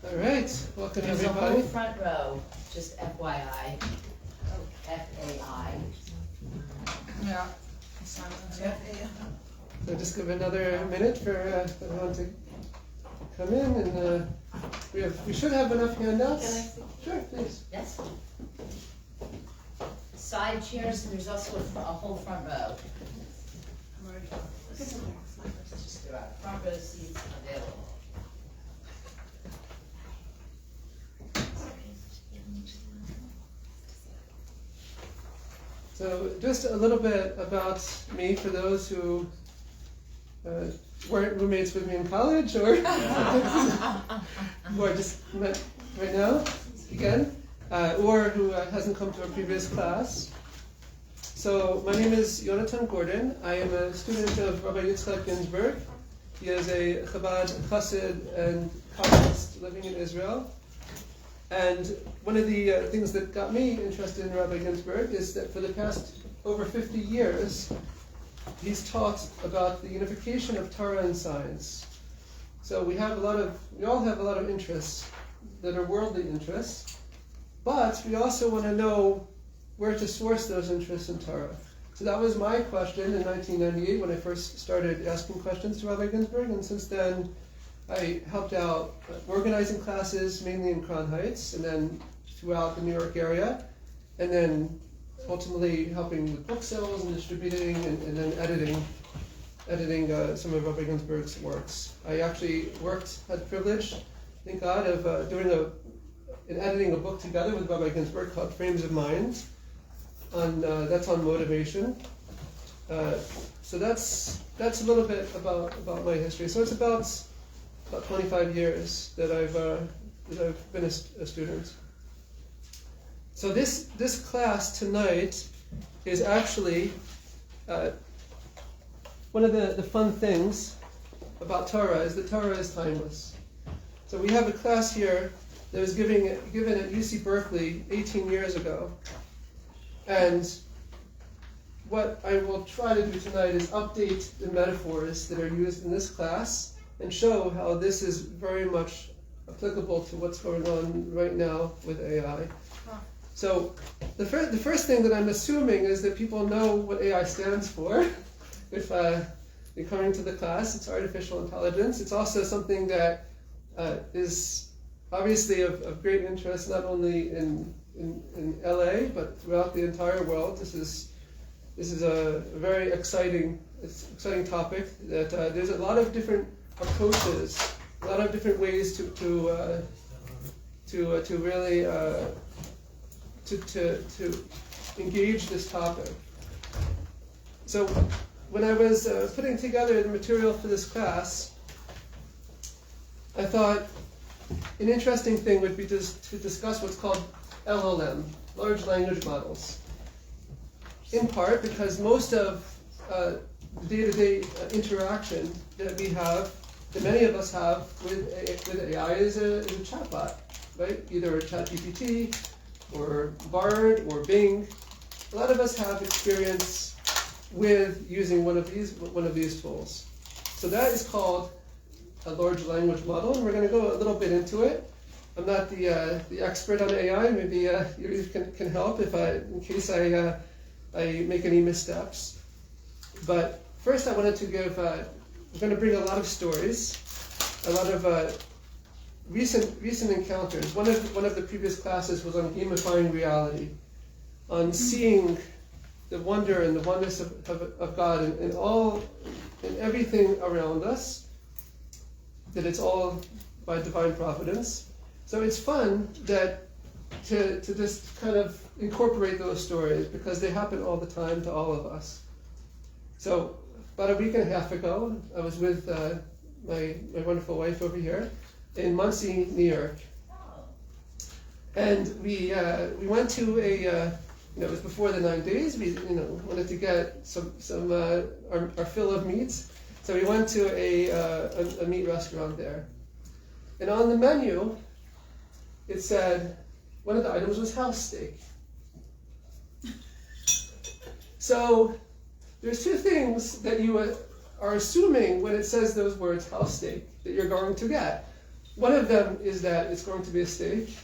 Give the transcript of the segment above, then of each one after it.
All right, welcome There's everybody. a whole front row, just FYI. F-A-I. Yeah. So just give another minute for everyone to come in, and we should have enough handouts. Can I see? Sure, please. Yes. Side chairs, and there's also a whole front row. There are front row seats available. So just a little bit about me for those who weren't roommates with me in college, or who I just met right now again, or who hasn't come to a previous class. So my name is ysgordon. I am a student of Rabbi Yitzchak Ginsburg. He is a Chabad Chassid and Kabbalist living in Israel. And one of the things that got me interested in Rabbi Ginsburg is that for the past over 50 years, he's taught about the unification of Torah and science. So we all have a lot of interests that are worldly interests, but we also want to know where to source those interests in Torah. So that was my question in 1998 when I first started asking questions to Rabbi Ginsburg, and since then I helped out organizing classes, mainly in Crown Heights, and then throughout the New York area, and then ultimately helping with book sales and distributing, and then editing some of Rabbi Ginsburg's works. I actually had the privilege, thank God, of editing a book together with Rabbi Ginsburg called Frames of Mind. That's on motivation. So that's a little bit about my history. So it's about 25 years that I've been a student. So this class tonight is actually one of the fun things about Torah is that Torah is timeless. So we have a class here that was given at UC Berkeley 18 years ago. And what I will try to do tonight is update the metaphors that are used in this class and show how this is very much applicable to what's going on right now with AI. So the first thing that I'm assuming is that people know what AI stands for. If you're coming to the class, it's artificial intelligence. It's also something that is obviously of great interest not only in LA but throughout the entire world. This is a very exciting topic. That there's a lot of different approaches, a lot of different ways to really to engage this topic. So when I was putting together the material for this class, I thought an interesting thing would be to discuss what's called LLM, large language models. In part because most of the day-to-day interaction that we have, that many of us have with AI is a chatbot, right? Either a ChatGPT or Bard or Bing. A lot of us have experience with using one of these tools. So that is called a large language model, and we're going to go a little bit into it. I'm not the expert on AI. Maybe you can help in case I make any missteps. But first, I wanted to give. We're going to bring a lot of stories, a lot of recent encounters. One of the previous classes was on gamifying reality, on seeing the wonder and the oneness of God and everything around us. That it's all by divine providence. So it's fun to just kind of incorporate those stories because they happen all the time to all of us. So about a week and a half ago, I was with my wonderful wife over here in Muncie, New York, and we went to a it was before the 9 days. We wanted to get some our fill of meats. So we went to a meat restaurant there. And on the menu, it said, one of the items was house steak. So there's two things that you are assuming when it says those words, house steak, that you're going to get. one of them is that it's going to be a steak.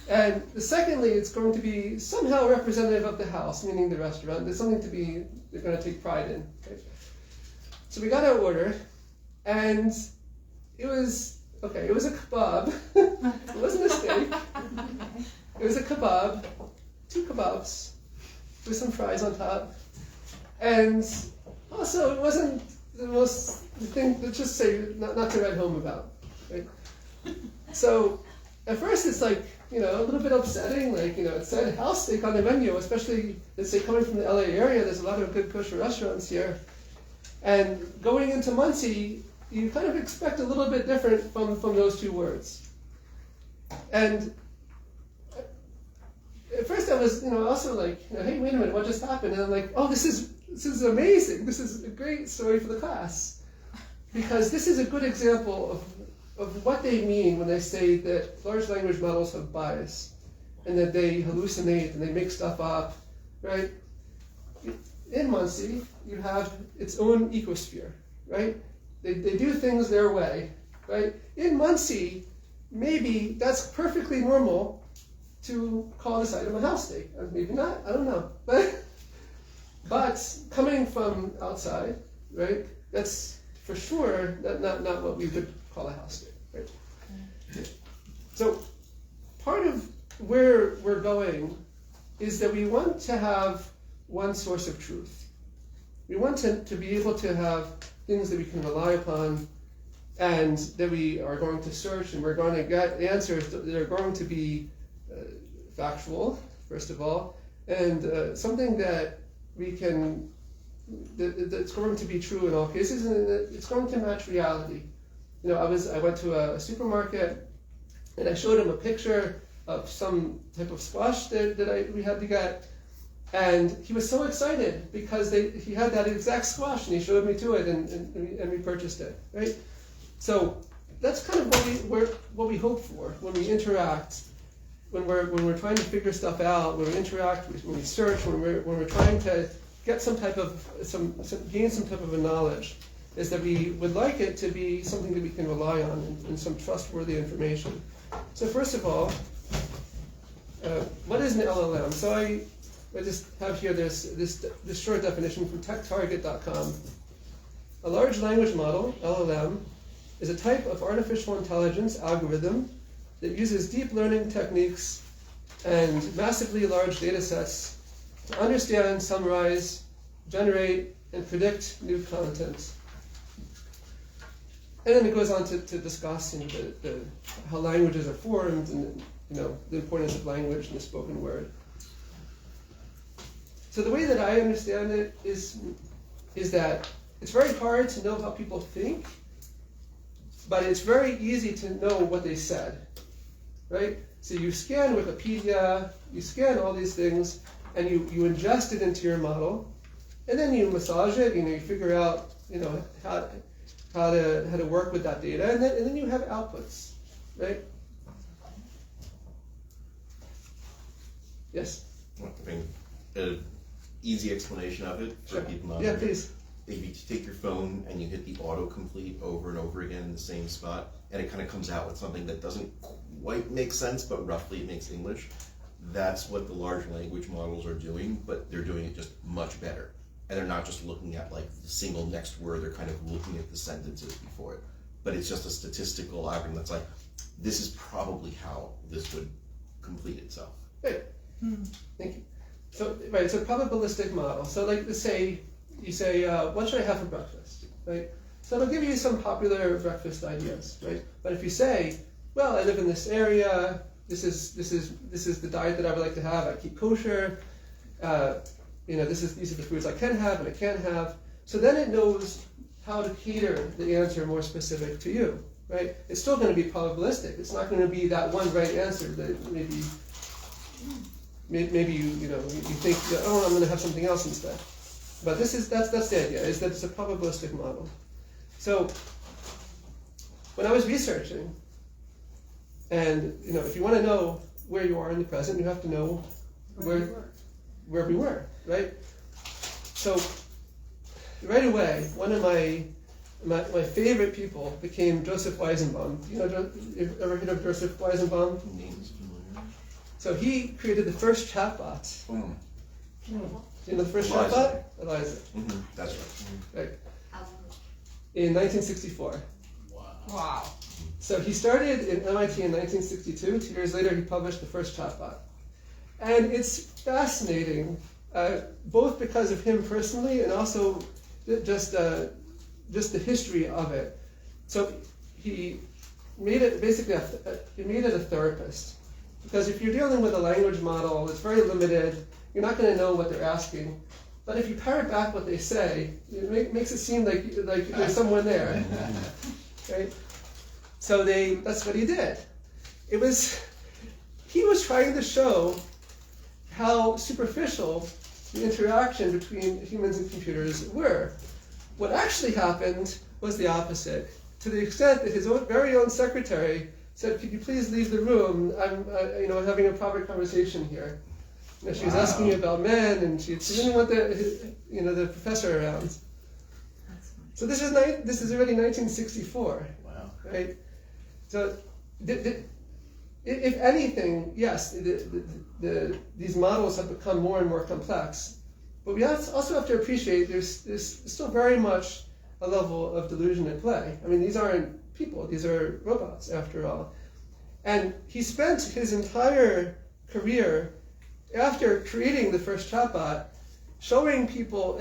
And secondly, it's going to be somehow representative of the house, meaning the restaurant. There's something they're going to take pride in. Okay? So we got our order, and it was a kebab. It wasn't a steak. It was a kebab, 2 kebabs, with some fries on top. And also, it wasn't the thing, let's just say, not to write home about. Right? So, at first it's like, a little bit upsetting, it said house steak on the menu, especially, let's say, coming from the LA area, there's a lot of good kosher restaurants here. And going into Muncie, you kind of expect a little bit different from those 2 words. And at first I was, also like, hey, wait a minute, what just happened? And I'm like, oh, this is amazing. This is a great story for the class. Because this is a good example of what they mean when they say that large language models have bias and that they hallucinate and they make stuff up, right? In Muncie, you have its own ecosphere, right? They do things their way, right? In Muncie, maybe that's perfectly normal to call this item a house steak. Maybe not, I don't know. But coming from outside, right, that's for sure not what we would call a house steak, right? So part of where we're going is that we want to have one source of truth. We want to be able to have things that we can rely upon and that we are going to search, and we're going to get answers that are going to be factual, first of all, and something that we can, that's going to be true in all cases, and that it's going to match reality. I went to a supermarket and I showed him a picture of some type of squash that we had to get, and he was so excited because he had that exact squash, and he showed me to it, and we purchased it, right? So that's kind of what we hope for when we interact, when we're trying to figure stuff out, when we interact, when we search, when we're trying to get gain some type of a knowledge, is that we would like it to be something that we can rely on and some trustworthy information. So first of all, what is an LLM? So I just have here this short definition from techtarget.com. A large language model, LLM, is a type of artificial intelligence algorithm that uses deep learning techniques and massively large data sets to understand, summarize, generate, and predict new content. And then it goes on to discuss how languages are formed and the importance of language in the spoken word. So the way that I understand it is that it's very hard to know how people think, but it's very easy to know what they said, right? So you scan Wikipedia, you scan all these things, and you ingest it into your model, and then you massage it, you figure out how to work with that data, and then you have outputs, right? Yes? I mean, an easy explanation of it for people not. Yeah, please. If you take your phone and you hit the autocomplete over and over again in the same spot, and it kind of comes out with something that doesn't quite make sense, but roughly it makes English, that's what the large language models are doing, but they're doing it just much better. And they're not just looking at like the single next word, they're kind of looking at the sentences before it. But it's just a statistical algorithm that's like, this is probably how this would complete itself. Great. Thank you. So, right, it's a probabilistic model. So like, let's say, you say, what should I have for breakfast, right? So it'll give you some popular breakfast ideas, right? But if you say, well, I live in this area, this is the diet that I would like to have, I keep kosher, these are the foods I can have and I can't have. So then it knows how to cater the answer more specific to you, right? It's still going to be probabilistic. It's not going to be that one right answer that maybe you think that, oh, I'm going to have something else instead. But that's the idea, is that it's a probabilistic model. So when I was researching, and if you want to know where you are in the present, you have to know where we were, right? So right away, one of my my favorite people became Joseph Weizenbaum. You ever heard of Joseph Weizenbaum? Name's familiar. So he created the first chatbot. Mm. Do you know the first Eliza. chatbot? Eliza. Mm-hmm. That's right. Right. In 1964. Wow. So he started in MIT in 1962. 2 years later, he published the first chatbot. And it's fascinating, both because of him personally and also just the history of it. So he made it basically, he made it a therapist. Because if you're dealing with a language model, it's very limited. You're not going to know what they're asking. But if you parrot back what they say, it makes it seem like there's someone there. Right? So that's what he did. He was trying to show how superficial the interaction between humans and computers were. What actually happened was the opposite. To the extent that his very own secretary said, "Could you please leave the room? I'm having a private conversation here." She was asking me about men, and she didn't want the professor around. So this is already 1964. Wow. Right? So, if anything, yes, these models have become more and more complex. But we also have to appreciate there's still very much a level of delusion at play. I mean, these aren't people; these are robots, after all. And he spent his entire career, after creating the first chatbot, showing people,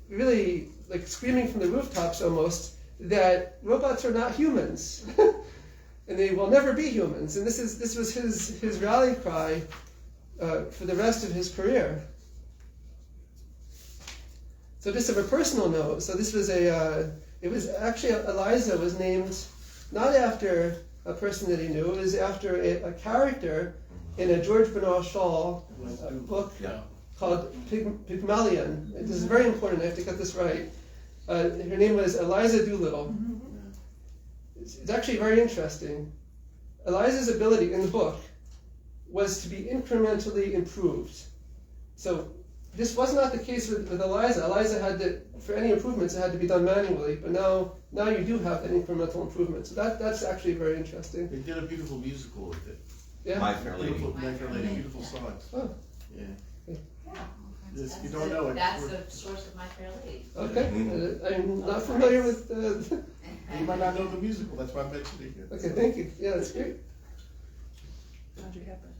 really like screaming from the rooftops almost, that robots are not humans, and they will never be humans. And this was his rally cry for the rest of his career. So just of a personal note, so this was it was actually, Eliza was named not after a person that he knew, it was after a character in a George Bernard Shaw book called Pygmalion. This is very important, I have to get this right. Her name was Eliza Doolittle. It's actually very interesting. Eliza's ability in the book was to be incrementally improved. So this was not the case with Eliza. Eliza had to, for any improvements, it had to be done manually, but now you do have that incremental improvement. So that's actually very interesting. They did a beautiful musical with it. Yeah. My Fair Lady. Beautiful, My Fair Lady, beautiful songs. Oh, Yeah. Yeah. This, you don't know it. That's the source of My Fair Lady. okay. Mhm. I'm not familiar with. You might not know the musical, that's why I'm mentioning it. Okay, thank you. Yeah, that's great. How'd you happen?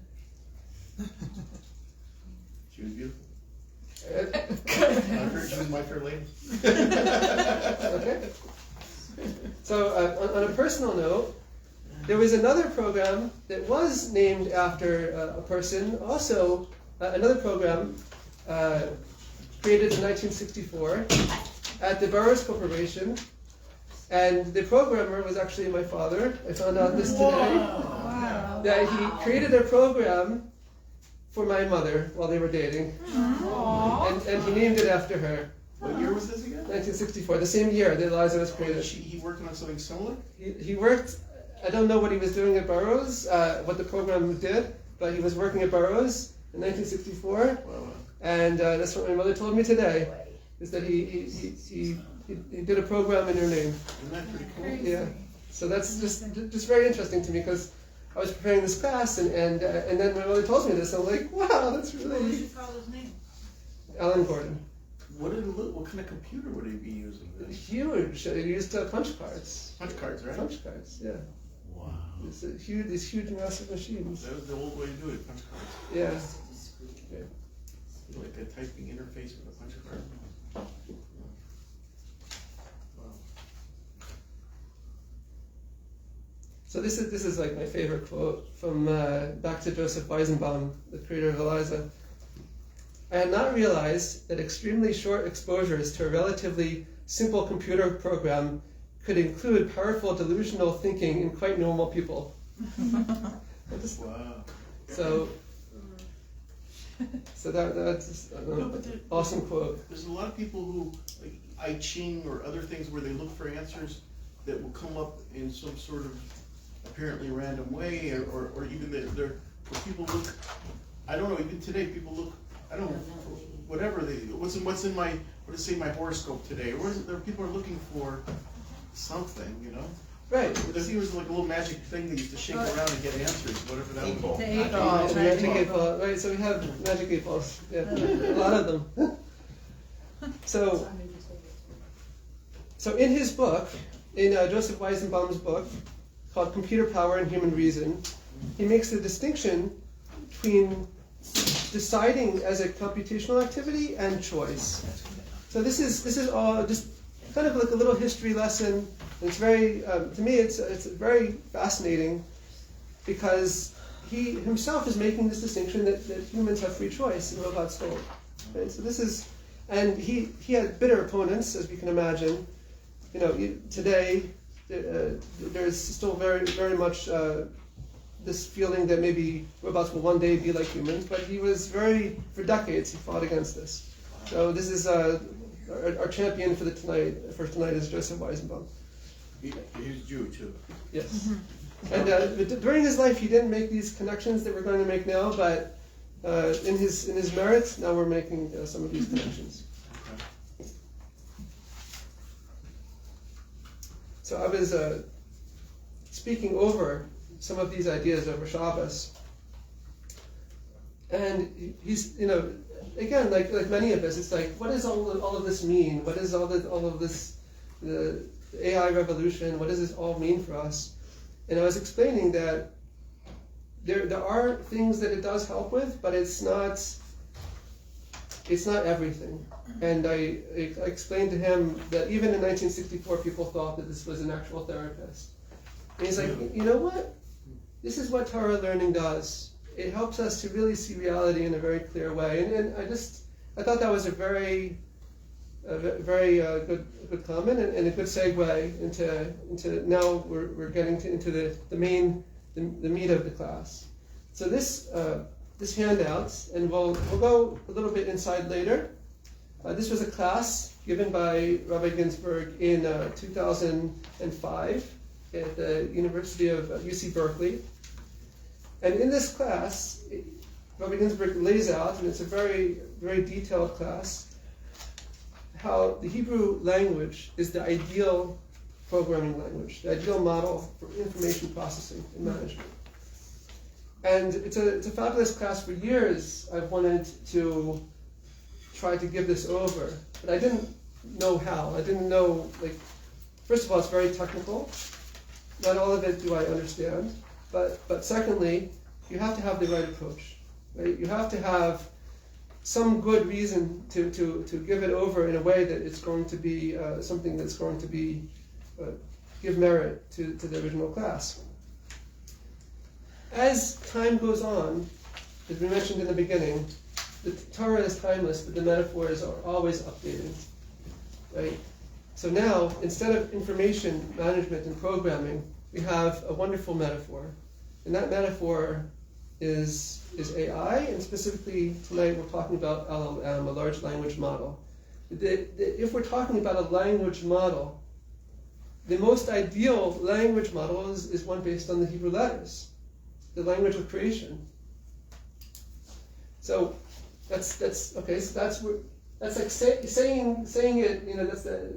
She was beautiful. Uh, I heard she was My Fair Lady. Okay. So on a personal note, there was another program that was named after a person, also another program created in 1964 at the Burroughs Corporation, and the programmer was actually my father. I found out this today. Wow. That he created a program for my mother while they were dating, and he named it after her. What year was this again? 1964, the same year that Eliza was created. He worked on something similar? He worked, I don't know what he was doing at Burroughs, what the program did, but he was working at Burroughs in 1964, Wow. and that's what my mother told me today, is that he did a program in her name. Isn't that pretty cool? Yeah, so that's just very interesting to me, because I was preparing this class, and then my mother told me this, and I'm like, wow, that's What was really... your father's name? Alan Gordon. What kind of computer would he be using then? Huge, he used punch cards. Punch cards, right? Punch cards, yeah. Wow. It's these huge, massive machines. That was the old way to do it, punch cards. Yeah. Like a typing interface with a punch card. Wow. So this is like my favorite quote from back to Joseph Weizenbaum, the creator of Eliza. I had not realized that extremely short exposures to a relatively simple computer program could include powerful delusional thinking in quite normal people. Wow. So that's an awesome quote. There's a lot of people who, like I Ching or other things where they look for answers that will come up in some sort of apparently random way, or even where people look, I don't know, even today people look, I don't know, whatever what's in my, what does it say, my horoscope today, or is it there people are looking for something, you know? Right. There was like a little magic thing they used to shake around and get answers, whatever that Eight ball. was. The 8 Oh, ball. magic 8 ball. Right, so we have magic 8 balls. Yeah, a lot of them. So in his book, in Joseph Weizenbaum's book called Computer Power and Human Reason, he makes the distinction between deciding as a computational activity and choice. So this is all just kind of like a little history lesson. It's very, to me, it's very fascinating because he himself is making this distinction that humans have free choice and robots don't. Right? So this is, and he had bitter opponents, as we can imagine. You know, today there's still very, very much this feeling that maybe robots will one day be like humans, but he was for decades he fought against this. So this is our champion for tonight is Joseph Weizenbaum. He's Jew too. Yes. And during his life he didn't make these connections that we're going to make now, but in his merits, now we're making some of these connections. Okay. So I was speaking over some of these ideas over Shabbos, and he's, you know, again, like many of us, it's like, what does all of this mean? What does all of this, the AI revolution, what does this all mean for us? And I was explaining that there are things that it does help with, but it's not everything. And I explained to him that even in 1964, people thought that this was an actual therapist. And he's like, you know what? This is what Torah learning does. It helps us to really see reality in a very clear way. And I thought that was a very good comment and a good segue into now we're getting into the meat of the class. So this handout, and we'll go a little bit inside later. This was a class given by Rabbi Ginsburg in 2005 at the University of UC Berkeley. And in this class, Rabbi Ginsburg lays out, and it's a very, very detailed class, how the Hebrew language is the ideal programming language, the ideal model for information processing and management. And it's a fabulous class. For years, I've wanted to try to give this over, but I didn't know how. I didn't know, first of all, it's very technical. Not all of it do I understand. But secondly, you have to have the right approach. Right? You have to have some good reason to give it over in a way that it's going to be something that's going to be give merit to the original class. As time goes on, as we mentioned in the beginning, the Torah is timeless, but the metaphors are always updated. Right? So now, instead of information management and programming, we have a wonderful metaphor. And that metaphor is AI, and specifically tonight we're talking about LLM, a large language model. If we're talking about a language model, the most ideal language model is one based on the Hebrew letters, the language of creation. So that's okay. So that's like saying it. You know, that's the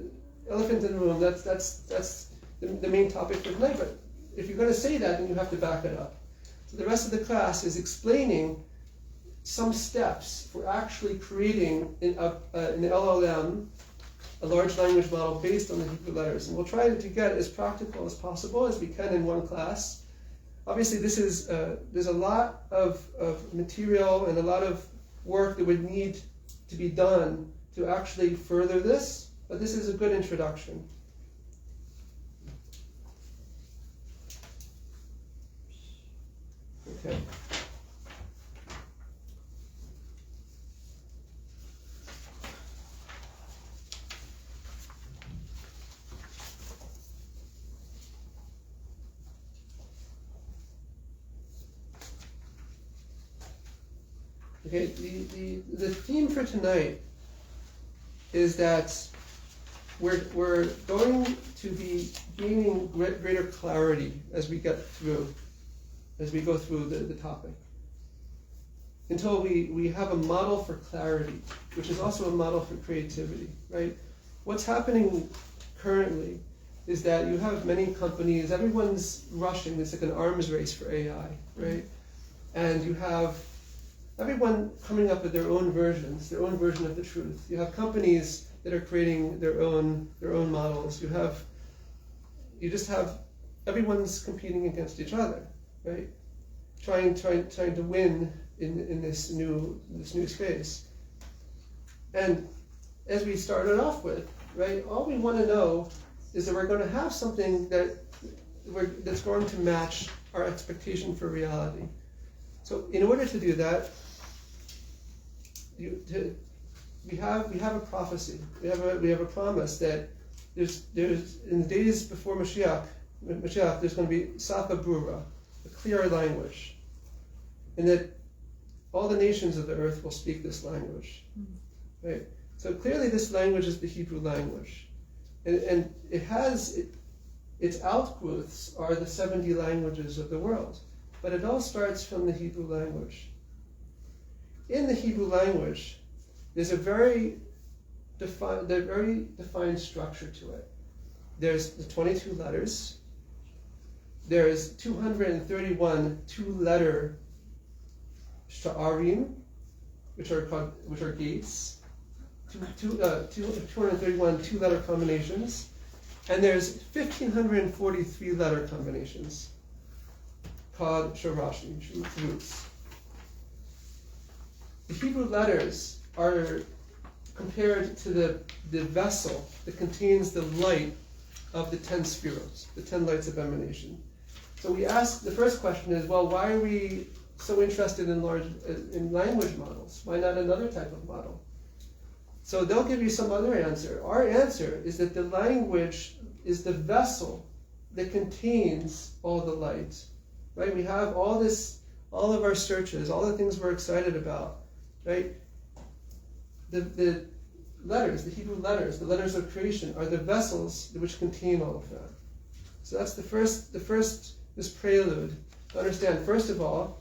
elephant in the room. That's the main topic for tonight. But if you're going to say that, then you have to back it up. So the rest of the class is explaining some steps for actually creating an LLM, a large language model based on the Hebrew letters. And we'll try to get as practical as possible as we can in one class. Obviously, this is there's a lot of material and a lot of work that would need to be done to actually further this, but this is a good introduction. Okay. Okay, the theme for tonight is that we're going to be gaining greater clarity as we go through the topic. until we have a model for clarity, which is also a model for creativity, right? What's happening currently is that you have many companies, everyone's rushing, it's like an arms race for AI, right? And you have everyone coming up with their own versions, their own version of the truth. You have companies that are creating their own models. You just have everyone's competing against each other, right? Trying to win in this new space. And as we started off with, right, all we want to know is that we're going to have something that's going to match our expectation for reality. So in order to do that, we have a prophecy. We have a promise that there's in the days before Mashiach, there's going to be Safa Brura, a clear language, and that all the nations of the earth will speak this language, right? So clearly, this language is the Hebrew language, and it has its outgrowths are the 70 languages of the world, but it all starts from the Hebrew language. In the Hebrew language, there's a very defined structure to it. There's the 22 letters. There's 231 two-letter sha'arim, which are gates. 231 two-letter combinations, and there's 1,540 letter combinations called sharashi, roots. The Hebrew letters are compared to the vessel that contains the light of the 10 spheros, the 10 lights of emanation. So we ask, the first question is, well, why are we so interested in language models? Why not another type of model? So they'll give you some other answer. Our answer is that the language is the vessel that contains all the light, right? We have all of our searches, all the things we're excited about, right? The letters, the Hebrew letters, the letters of creation are the vessels which contain all of that. So that's this prelude to understand, first of all,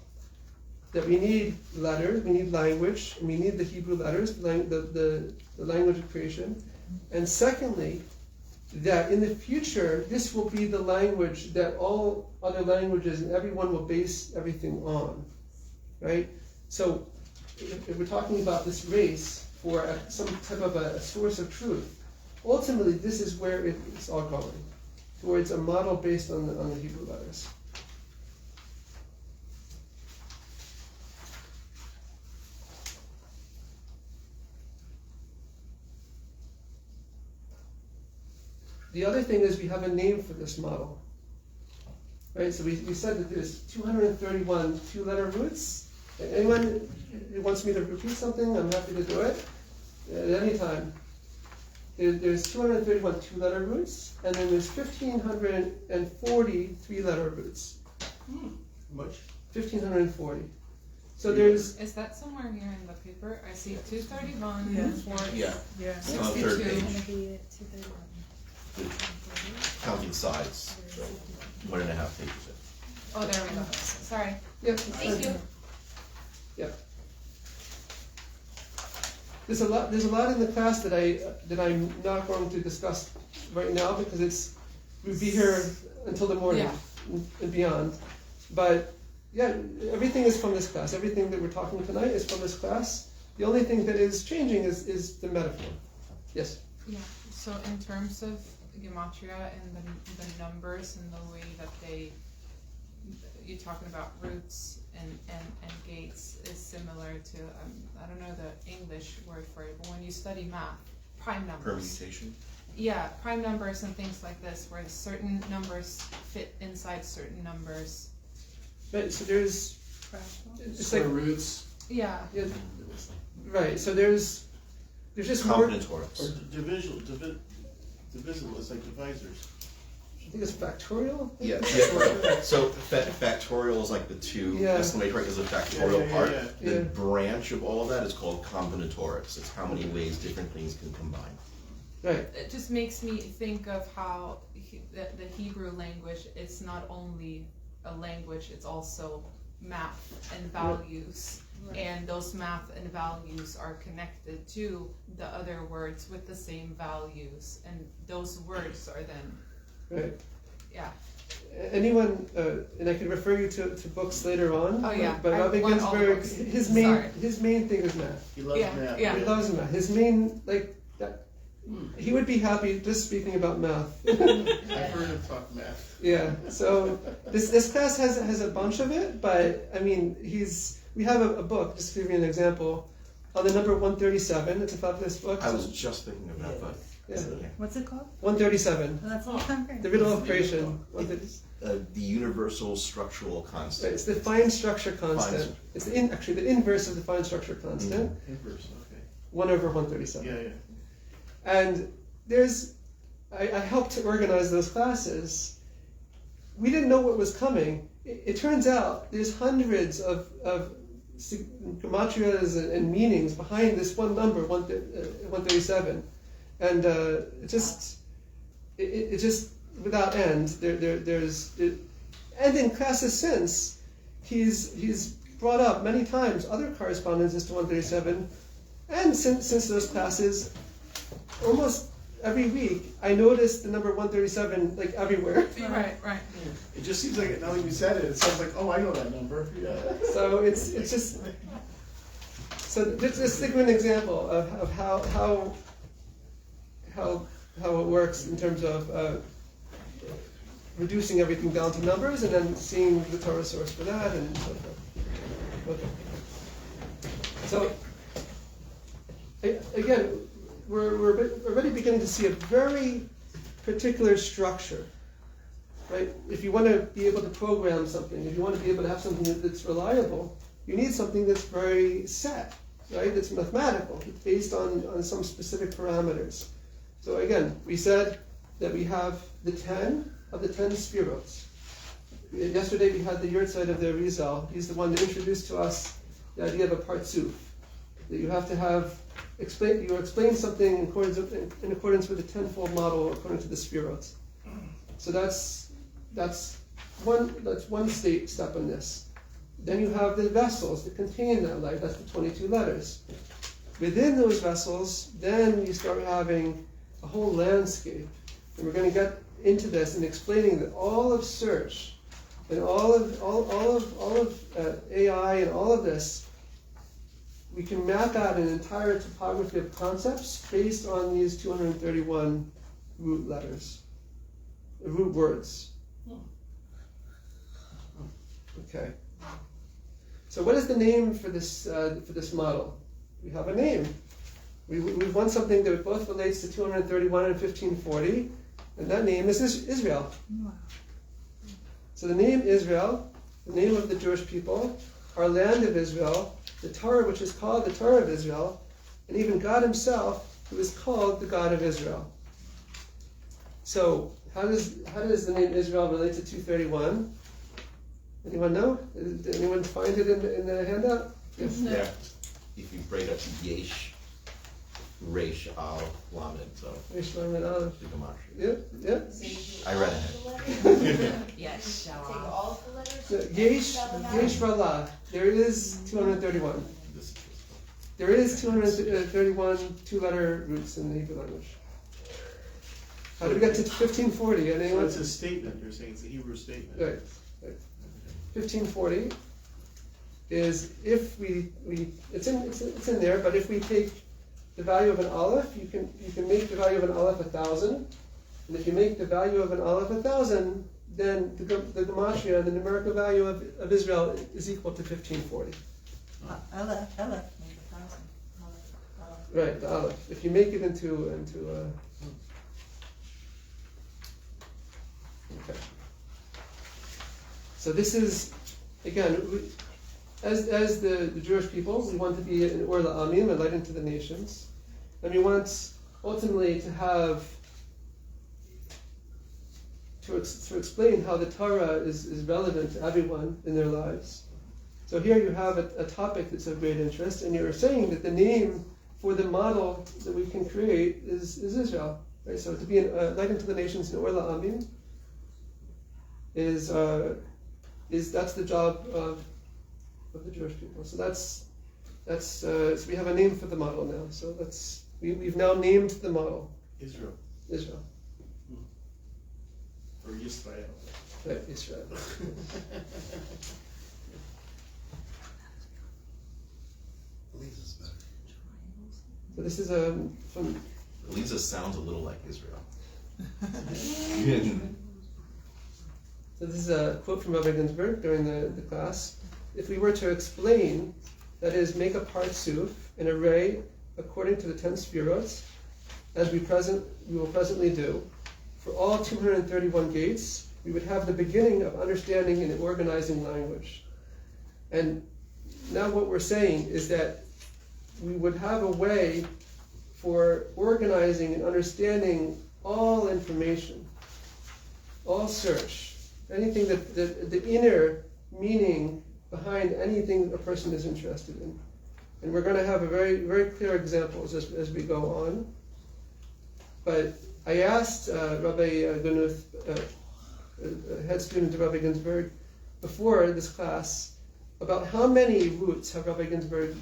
that we need letters, we need language, and we need the Hebrew letters, the language of creation. And secondly, that in the future, this will be the language that all other languages and everyone will base everything on, right? So if we're talking about this race for some type of a source of truth, ultimately this is where it's all going, towards a model based on the Hebrew letters. The other thing is we have a name for this model, right? So we said that there's 231 two-letter roots. Anyone who wants me to repeat something, I'm happy to do it at any time. There's 231 two-letter roots, and then there's 1,540 three-letter roots. Much? 1,540. So there's... Is that somewhere here in the paper? I see 231, Yeah. 40, Yeah. yeah. It's on the third 62. page. Counting sides, so 1.5 pages in. Oh, there we go. Sorry. Yeah, Thank you. Yeah. There's a lot in the class that I'm not going to discuss right now because we'd be here until the morning and beyond. But yeah, everything is from this class. Everything that we're talking tonight is from this class. The only thing that is changing is the metaphor. Yes? Yeah, so in terms of gematria and the numbers and the way that you're talking about roots and gates is similar to, I don't know the English word for it, but when you study math, prime numbers. Permutation? Yeah, prime numbers and things like this, where certain numbers fit inside certain numbers. Right, so there's... It's Square like... roots. Yeah. Yeah, right, so there's just more... I Combinatorics. Or divisible, it's like divisors. think it's factorial? Yeah, right. So factorial is like the two exclamation mark is a factorial part. The branch of all of that is called combinatorics. It's how many ways different things can combine. Right. It just makes me think of how the Hebrew language is not only a language, it's also math and values. and those math and values are connected to the other words with the same values, and those words are then, Right. yeah. Anyone, and I could refer you to books later on. Oh, yeah. But I Rabbi want all the Ginsburg, books. his main thing is math. He loves Yeah, math. yeah. He loves math. His main, like, that, he would be happy just speaking about math. I've heard him talk math. Yeah. So this class has a bunch of it, but I mean, we have a book, just to give you an example, on the number 137. It's a fabulous book. I was just thinking about that. Yeah. What's it called? 137. Oh, that's all time great. The riddle of creation. The universal structural constant. Right, it's the fine structure constant. Fine. It's actually the inverse of the fine structure constant. Inverse, okay. 1 over 137. Yeah. And I helped to organize those classes. We didn't know what was coming. It turns out there's hundreds of gematrias and meanings behind this one number, 137. And it just without end. And in classes since, he's brought up many times other correspondences to 137. And since those classes, almost every week, I noticed the number 137 like everywhere. Right. It just seems like, now that you said it, it sounds like, oh, I know that number. Yeah. So it's just, so just think of an example of how it works in terms of reducing everything down to numbers and then seeing the Torah source for that and so forth. Okay. So again, we're already beginning to see a very particular structure, right? If you want to be able to program something, if you want to be able to have something that's reliable, you need something that's very set, right? That's mathematical, it's based on some specific parameters. So again, we said that we have the 10 of the 10 spherotes. Yesterday we had the Yurtzeit of the Arizal. He's the one that introduced to us the idea of a partzuf, that you have to have you explain something in accordance with the tenfold model according to the spherotes. So that's one step in this. Then you have the vessels that contain that light. That's the 22 letters. Within those vessels, then you start having a whole landscape, and we're going to get into this and explaining that all of search and all of AI and all of this, we can map out an entire topography of concepts based on these 231 root letters, root words. Okay. So what is the name for this model? We have a name. We want something that both relates to 231 and 1540, and that name is Israel. Wow. So the name Israel, the name of the Jewish people, our land of Israel, the Torah, which is called the Torah of Israel, and even God himself, who is called the God of Israel. So how does the name Israel relate to 231? Anyone know? Did anyone find it in the handout? Yes. Yeah. If you break up Yesh, Resh, Al, Lamed, so Resh, Lamed, Aleph. the gematria. Yeah. So you take I read all ahead. the letters? Yes, Take all of the letters? So, Yesh Ralah. There is 231. This is just There is 231 two-letter roots in the Hebrew language. How did we get to 1540? So Anyone? it's a statement, you're saying it's a Hebrew statement. Right. 1540 is if we it's in there, but if we take the value of an aleph, you can make the value of an aleph 1,000, and if you make the value of an aleph 1,000, then the gematria, the numerical value of Israel is equal to 1540. Aleph made 1,000. Right, the aleph. If you make it into okay. So this is, again, as the Jewish people, we want to be an Or La'amim, a light into the nations. And we want ultimately to have, to explain how the Torah is relevant to everyone in their lives. So here you have a topic that's of great interest, and you're saying that the name for the model that we can create is Israel. Right? So to be a light into the nations in Or La'amim is that's the job of the Jewish people. So that's that's so we have a name for the model now. So we've now named the model Israel. Israel. Or Yisrael. Right, Israel. Elisa's better. So this is from Elisa sounds a little like Israel. So this is a quote from Rabbi Ginsburg during the class. If we were to explain, that is, make a parsuf, an array according to the 10 sefirot, as we will presently do, for all 231 gates, we would have the beginning of understanding and organizing language. And now what we're saying is that we would have a way for organizing and understanding all information, all search, anything that the inner meaning behind anything a person is interested in. And we're going to have a very, very clear examples as we go on. But I asked Rabbi Gunuth, head student of Rabbi Ginsburg, before this class, about how many roots has Rabbi Ginsburg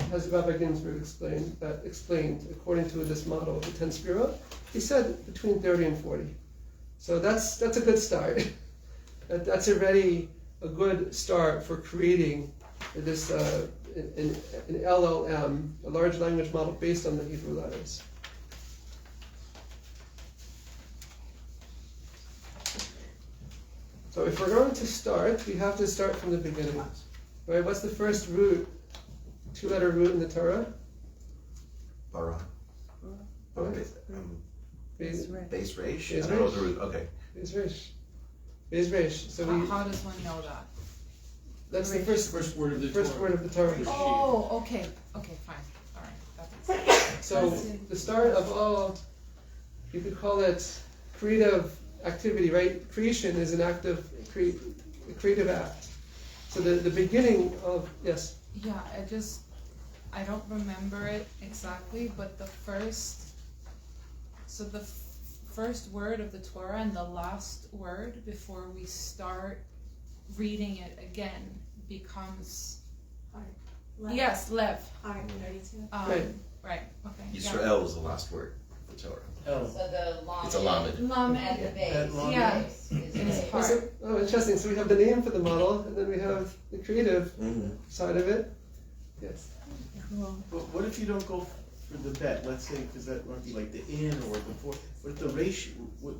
explained according to this model of the 10 sefirot. He said between 30 and 40. So that's a good start. That's already a good start for creating this an LLM, a large language model based on the Hebrew letters. So if we're going to start, we have to start from the beginning. Right? What's the first root, two-letter root in the Torah? Bara. Right. Beis Resh. Base Reish? Beis I don't know Reish. the root. Okay. Beis Resh. Beis Resh. So How does one know that? that's the First word of the first Torah. word of the Torah. Oh, okay, fine, all right, that makes sense. So the start of all, you could call it creative activity, right? Creation is an creative act. So the beginning of, yes. Yeah, I don't remember it exactly, but the first word of the Torah and the last word before we start reading it again becomes yes, lev. Right. Right. Okay. Yisrael is the last word of the Torah. L. So the lamed. It's a lamed. Lamed. At the base. At lamed. Yeah. Base is It's base. hard. Oh, interesting. So we have the name for the model, and then we have the creative Mm-hmm. side of it. Yes. Cool. But what if you don't go for the bet? Let's say, because that might be like the in or before. What if the resh, what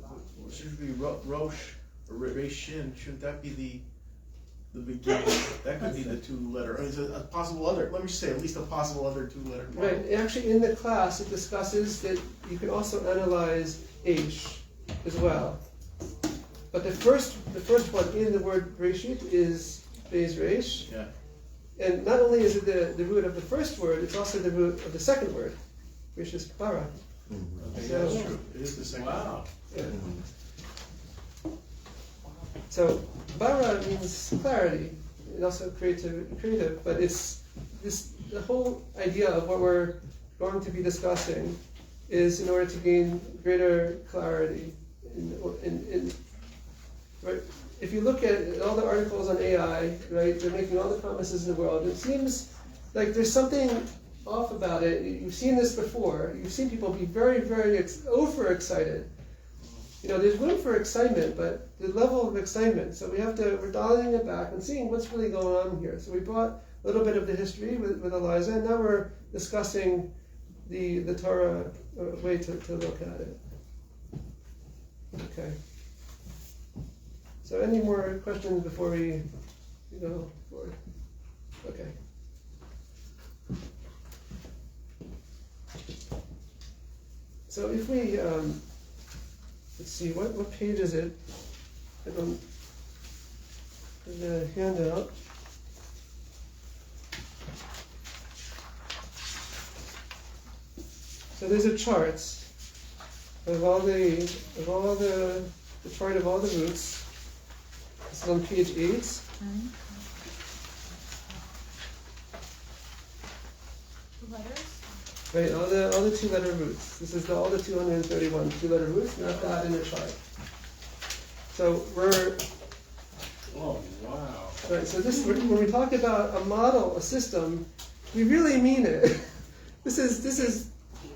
should be rosh or reshin? Shouldn't that be the beginning? That could be the two-letter. Or is it a possible other? Let me just say at least a possible other two-letter. model. Right. Actually, in the class, it discusses that you can also analyze Aish as well. But the first one in the word Reshit is Beis Reish. Yeah. And not only is it the root of the first word, it's also the root of the second word, which is Bara. Okay, that's true. It is the second. Wow. Yeah. So Bara means clarity, and also creative, but it's the whole idea of what we're going to be discussing is in order to gain greater clarity. Right? If you look at all the articles on AI, right, they're making all the promises in the world. It seems like there's something off about it. You've seen this before. You've seen people be very, very overexcited. You know, there's room for excitement, but the level of excitement. So we're dialing it back and seeing what's really going on here. So we brought a little bit of the history with Eliza, and now we're discussing the Torah way to look at it. Okay. So any more questions before we go forward? Okay. So if we, let's see, what page is it? In the handout. So there's a chart of all the chart of all the roots. This is on page 8. Letters? Right, all the two-letter roots. This is all the 231 two-letter roots, not that in the chart. So Oh, wow. right. So when we talk about a model, a system, we really mean it. This is,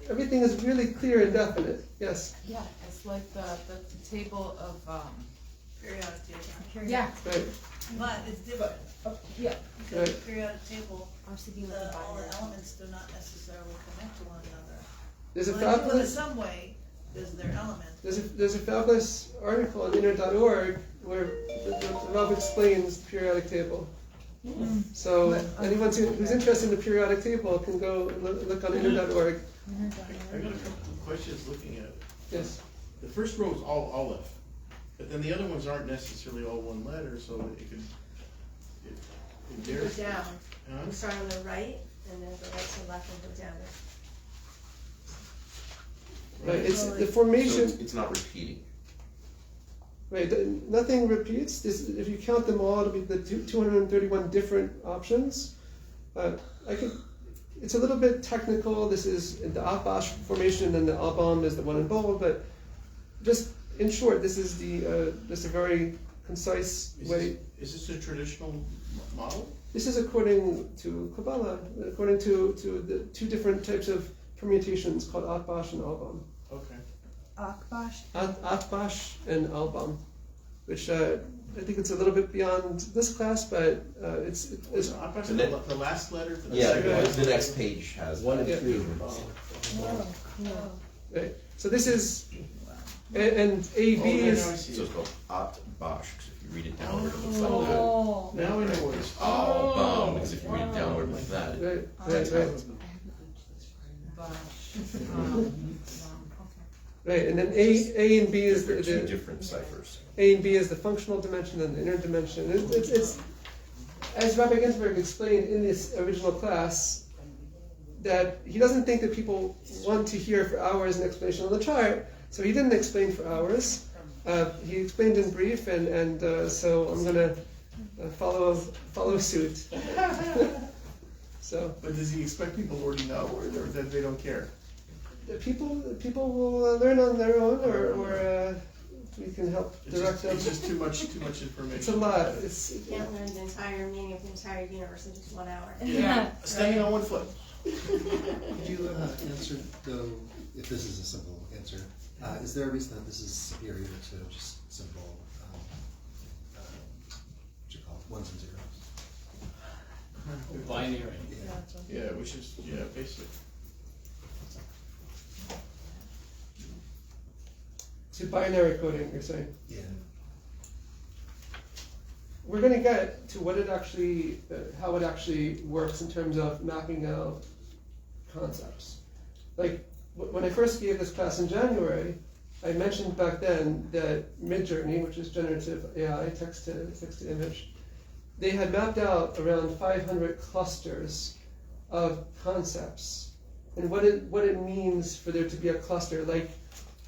everything is really clear and definite. Yes, Yeah, it's like the table of, Periodic table. yeah. right, But it's different, Yeah. because the Right. periodic table, I was thinking with the all the binary. elements do not necessarily connect to one another. there's a Well, they do in fabulous, some way, there's their element. there's a fabulous article on inner.org where the Rob explains the periodic table. So anyone who's interested in the periodic table can go and look on inner.org. I got a couple of questions looking at it. Yes. The first row is all Aleph, but then the other ones aren't necessarily all one letter, so it could, it Go varies. down. Huh? We start on the right, and then go right to left and go down. Right, it's the So formation. it's not repeating. Right, nothing repeats. This, if you count them all, it'll be the 231 different options. It's a little bit technical. This is the Atbash formation, and the Albam is the one in bold. But just in short, this is just a very concise way. Is this a traditional model? This is according to Kabbalah, according to the two different types of permutations called Atbash and Albam. Okay. Akbash. Atbash and Albam, which I think it's a little bit beyond this class, but it's I'm talking about the last letter to the Yeah, second Right. the next page has One and Yeah. three. Oh, cool. right. So this is and A Oh, B yeah, is now I see So it. it's called Atbash, because if you read it downward, it looks like that. Oh. Now I know what it's. Albam, because if you read it downward like that, right. Okay. Right, and then A and B is they're two the different ciphers. A and B is the functional dimension and the inner dimension. It's as Rabbi Ginsburg explained in this original class, that he doesn't think that people want to hear for hours an explanation on the chart, so he didn't explain for hours. He explained in brief, and so I'm going to follow suit. So But does he expect people to already know, or that they don't care? the people will learn on their own, or we can help direct them. It's just too much information. It's a lot. You can't learn the entire meaning of the entire universe in just 1 hour. Yeah. Standing on one foot. Could you answer, though, if this is a simple answer, is there a reason that this is superior to just simple, what you call it, ones and zeros? Binary. Yeah, which is, basic. To binary coding, you're saying? Yeah. We're going to get to what it actually, how it actually works in terms of mapping out concepts. Like when I first gave this class in January, I mentioned back then that Midjourney, which is generative AI, text to image, they had mapped out around 500 clusters of concepts and what it means for there to be a cluster. Like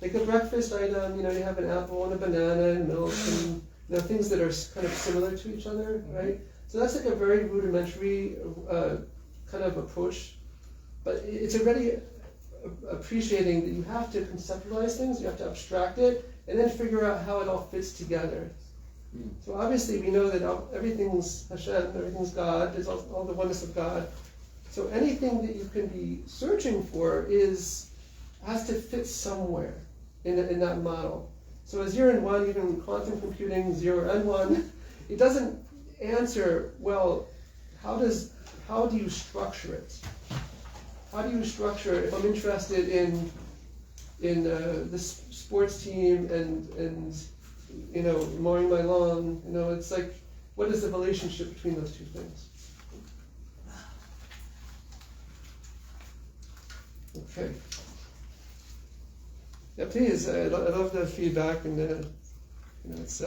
a breakfast item, you have an apple and a banana and milk and things that are kind of similar to each other, right? So that's like a very rudimentary kind of approach, but it's already appreciating that you have to conceptualize things, you have to abstract it, and then figure out how it all fits together. So obviously we know that everything's Hashem, everything's God, there's all the oneness of God. So anything that you can be searching for has to fit somewhere in that model. So a 0 and 1, even quantum computing, 0 and 1, it doesn't answer, well, how do you structure it? How do you structure, if I'm interested in this sports team and mowing my lawn, it's like, what is the relationship between those two things? Okay. Yeah, please. I love the feedback, and it's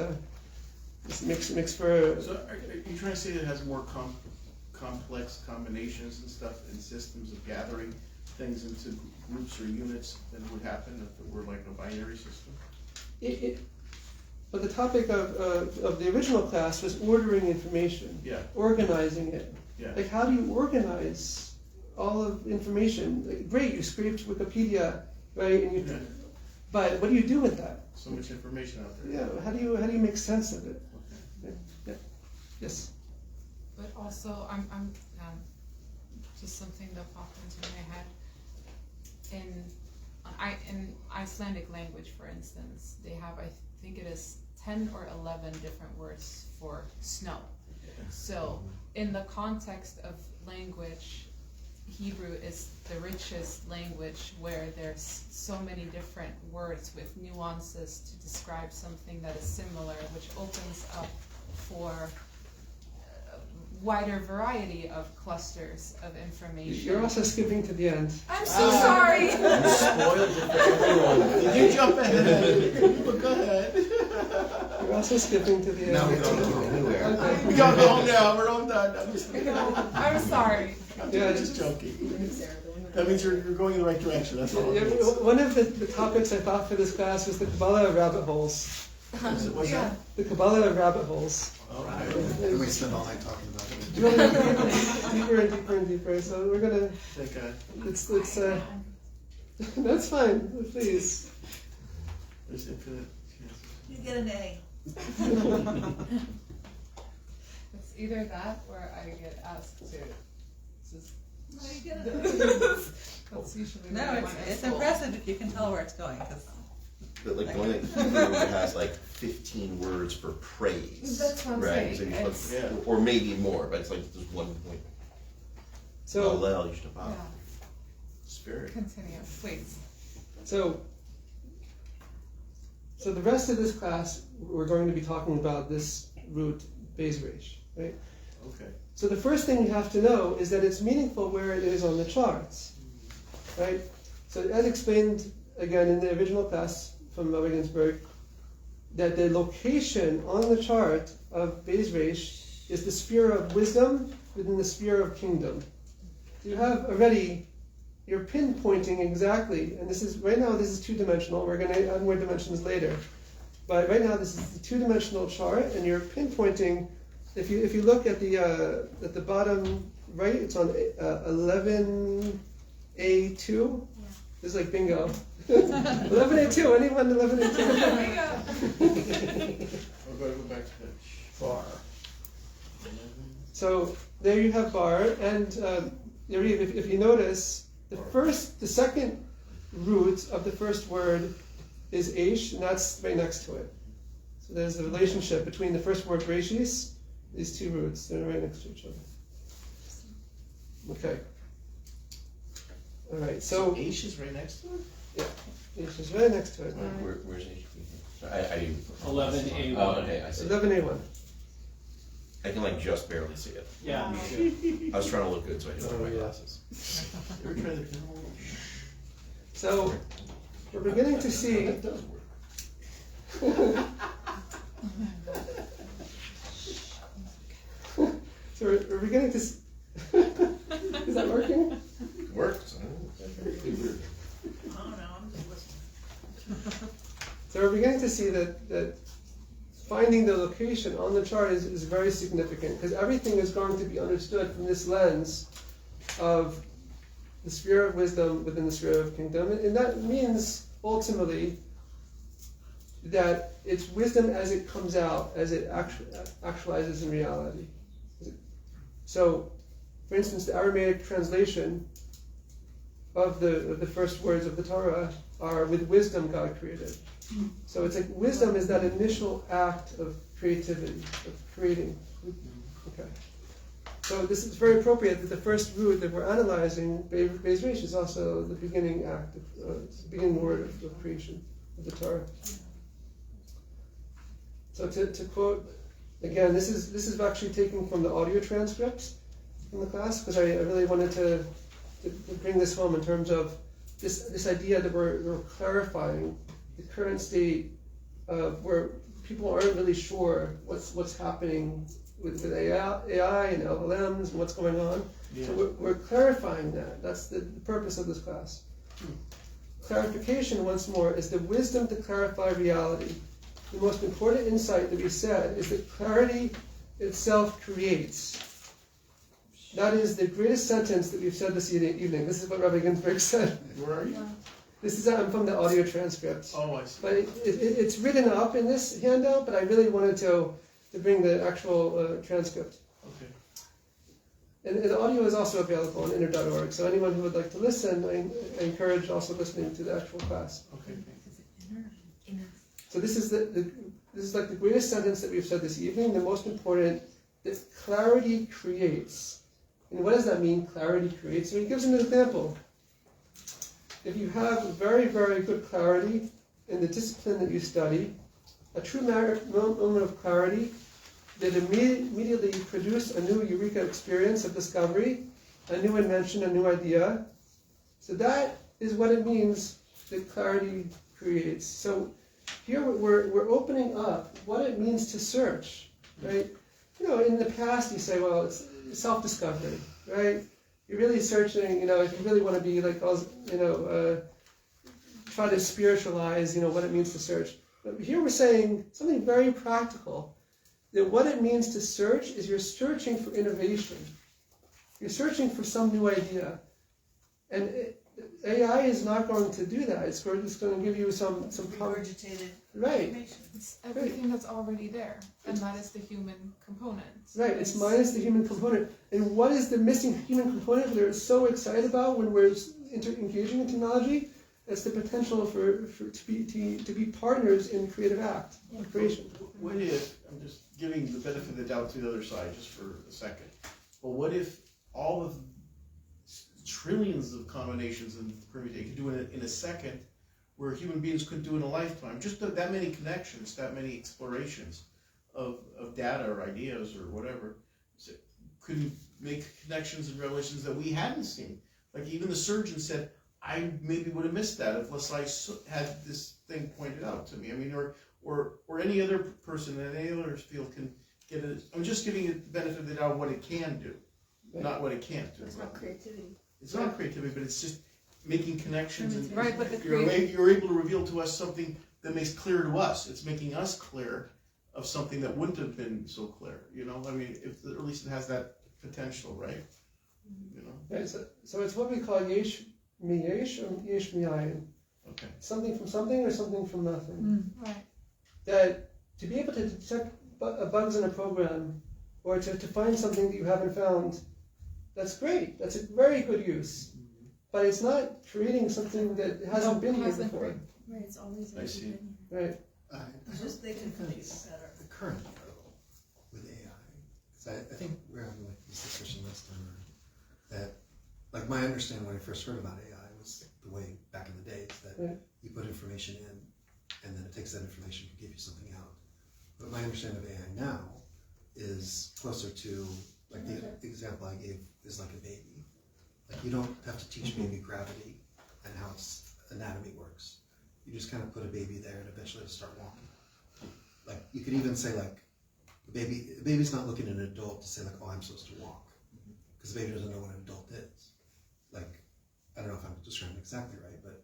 makes for. So are you trying to say that it has more complex combinations and stuff and systems of gathering things into groups or units than would happen if it were like a binary system? But the topic of the original class was ordering information, organizing it. Yeah. Like, how do you organize all of information? Like, great, you scraped Wikipedia, right? And but what do you do with that? So much information out there. Yeah. How do you make sense of it? Okay. Yeah. Yes. But also, I'm just something that popped into my head. In Icelandic language, for instance, they have, I think it is 10 or 11 different words for snow. So in the context of language, Hebrew is the richest language where there's so many different words with nuances to describe something that is similar, which opens up for a wider variety of clusters of information. You're also skipping to the end. I'm so sorry! You spoiled it for everyone. Did you jump ahead? Go ahead. You're also skipping to the end. No, we don't go anywhere. Okay. We gotta go home now. We're all done. I'm just I'm sorry. Yeah, just joking. That means you're going in the right direction. That's all. Yeah, one of the topics I thought for this class was the Kabbalah of rabbit holes. What's that? The Kabbalah of rabbit holes. Oh, And we spend all night talking about it. You want to go deeper and deeper and deeper. So we're gonna. thank God. It's that's fine. Please. There's infinite chances. You get an A. It's either that or I get asked to just. No, you get an A. That's usually No, what I it's, want at it's school. impressive if you can tell where it's going, because But like the one that Hebrew has like 15 words for praise. That's what I'm right? saying. So you It's- Yeah. or maybe more, but it's like there's one point. So Hallel, Yishtabach. Yeah, Spirit. continue, please. so the rest of this class we're going to be talking about this root Beis Reish, right? Okay. So the first thing you have to know is that it's meaningful where it is on the charts, right? So as explained again in the original class from Rabbi Ginsburg, that the location on the chart of Beis Reish is the sphere of wisdom within the sphere of kingdom. So you have already, you're pinpointing exactly, and this is, right now this is two-dimensional, we're going to add more dimensions later, but right now this is the two-dimensional chart, and you're pinpointing, if you look at the bottom right, it's on 11A2, it's like bingo. 11A2, anyone 11A2? We're going to go back to the bar. So there you have bar, and Yariv, if you notice, the second root of the first word is Aish, and that's right next to it. So there's a relationship between the first word Reishis, these two roots, they're right next to each other. Okay. All right, so Aish is right next to it? Aish is right next to it. Where's HP? I 11A1. Oh, okay, I see. 11A1. I can like just barely see it. Yeah, me too. I was trying to look good, so I didn't wear my Oh, yeah. glasses. You ever try the pinhole? So we're beginning to see. That does work. So we're beginning to. Is that working? It works. I don't know, I'm just listening. So we're beginning to see that finding the location on the chart is very significant, because everything is going to be understood from this lens of the sphere of wisdom within the sphere of kingdom. And that means ultimately that it's wisdom as it comes out, as it actualizes in reality. So, for instance, the Aramaic translation of the first words of the Torah are, with wisdom God created. So it's like wisdom is that initial act of creativity, of creating. Okay. So this is very appropriate that the first root that we're analyzing, Beis Reish, is also the beginning act, the beginning word of creation of the Torah. So to quote, again, this is actually taken from the audio transcripts from the class, because I really wanted to bring this home in terms of this idea that we're clarifying the current state of where people aren't really sure what's happening with AI and LLMs and what's going on. Yeah. So we're clarifying that. That's the purpose of this class. Clarification, once more, is the wisdom to clarify reality. The most important insight that we said is that clarity itself creates. That is the greatest sentence that we've said this evening. This is what Rabbi Ginsburg said. Where are you? This is from the audio transcript. Oh, I see. But it's written up in this handout, but I really wanted to bring the actual transcript. Okay. And the audio is also available on inner.org, so anyone who would like to listen, I encourage also listening to the actual class. Okay. So this is this is like the greatest sentence that we've said this evening, the most important, that clarity creates. And what does that mean, clarity creates? So he gives an example. If you have very, very good clarity in the discipline that you study, a true moment of clarity that immediately produce a new eureka experience of discovery, a new invention, a new idea. So that is what it means that clarity creates. So here we're opening up what it means to search, right? You know, in the past you say, well, it's self-discovery, right? You're really searching, you know, if you really want to be like, you know, try to spiritualize, you know, what it means to search. But here we're saying something very practical, that what it means to search is you're searching for innovation. You're searching for some new idea. And AI is not going to do that. It's going to give you some Regurgitated right. information. It's everything that's already there, and that is the human component. Right, it's minus the human component. And what is the missing human component we're so excited about when we're engaging in technology? It's the potential to be partners in the creative act of creation. What if, I'm just giving the benefit of the doubt to the other side just for a second, but what if all of trillions of combinations and permutations you could do in a second, where human beings couldn't do in a lifetime? Just that many connections, that many explorations of data or ideas or whatever, could make connections and relations that we hadn't seen. Like even the surgeon said, I maybe would have missed that unless I had this thing pointed out to me. I mean, or any other person in any other field can get it. I'm just giving it the benefit of the doubt what it can do, not what it can't do. It's not creativity. It's not creativity, but it's just making connections. And Right, but the you're able to reveal to us something that makes clear to us. It's making us clear of something that wouldn't have been so clear. You know, I mean, or at least it has that potential, right? You know. Right, so it's what we call yesh miyesh or yesh miyayin. Okay. Something from something or something from nothing. Right. That to be able to detect bugs in a program or to find something that you haven't found, that's great. That's a very good use. But it's not creating something that hasn't been here before. Right, it's always I see. Right. Just they can things better. The current model with AI, because I think we're having like this discussion last time, that like my understanding when I first heard about AI was the way back in the days that you put information in and then it takes that information and give you something out. But my understanding of AI now is closer to, like the example I gave is like a baby. Like you don't have to teach baby gravity and how its anatomy works. You just kind of put a baby there and eventually it'll start walking. Like you could even say like, the baby's not looking at an adult to say like, oh, I'm supposed to walk. Because the baby doesn't know what an adult is. Like, I don't know if I'm describing exactly right, but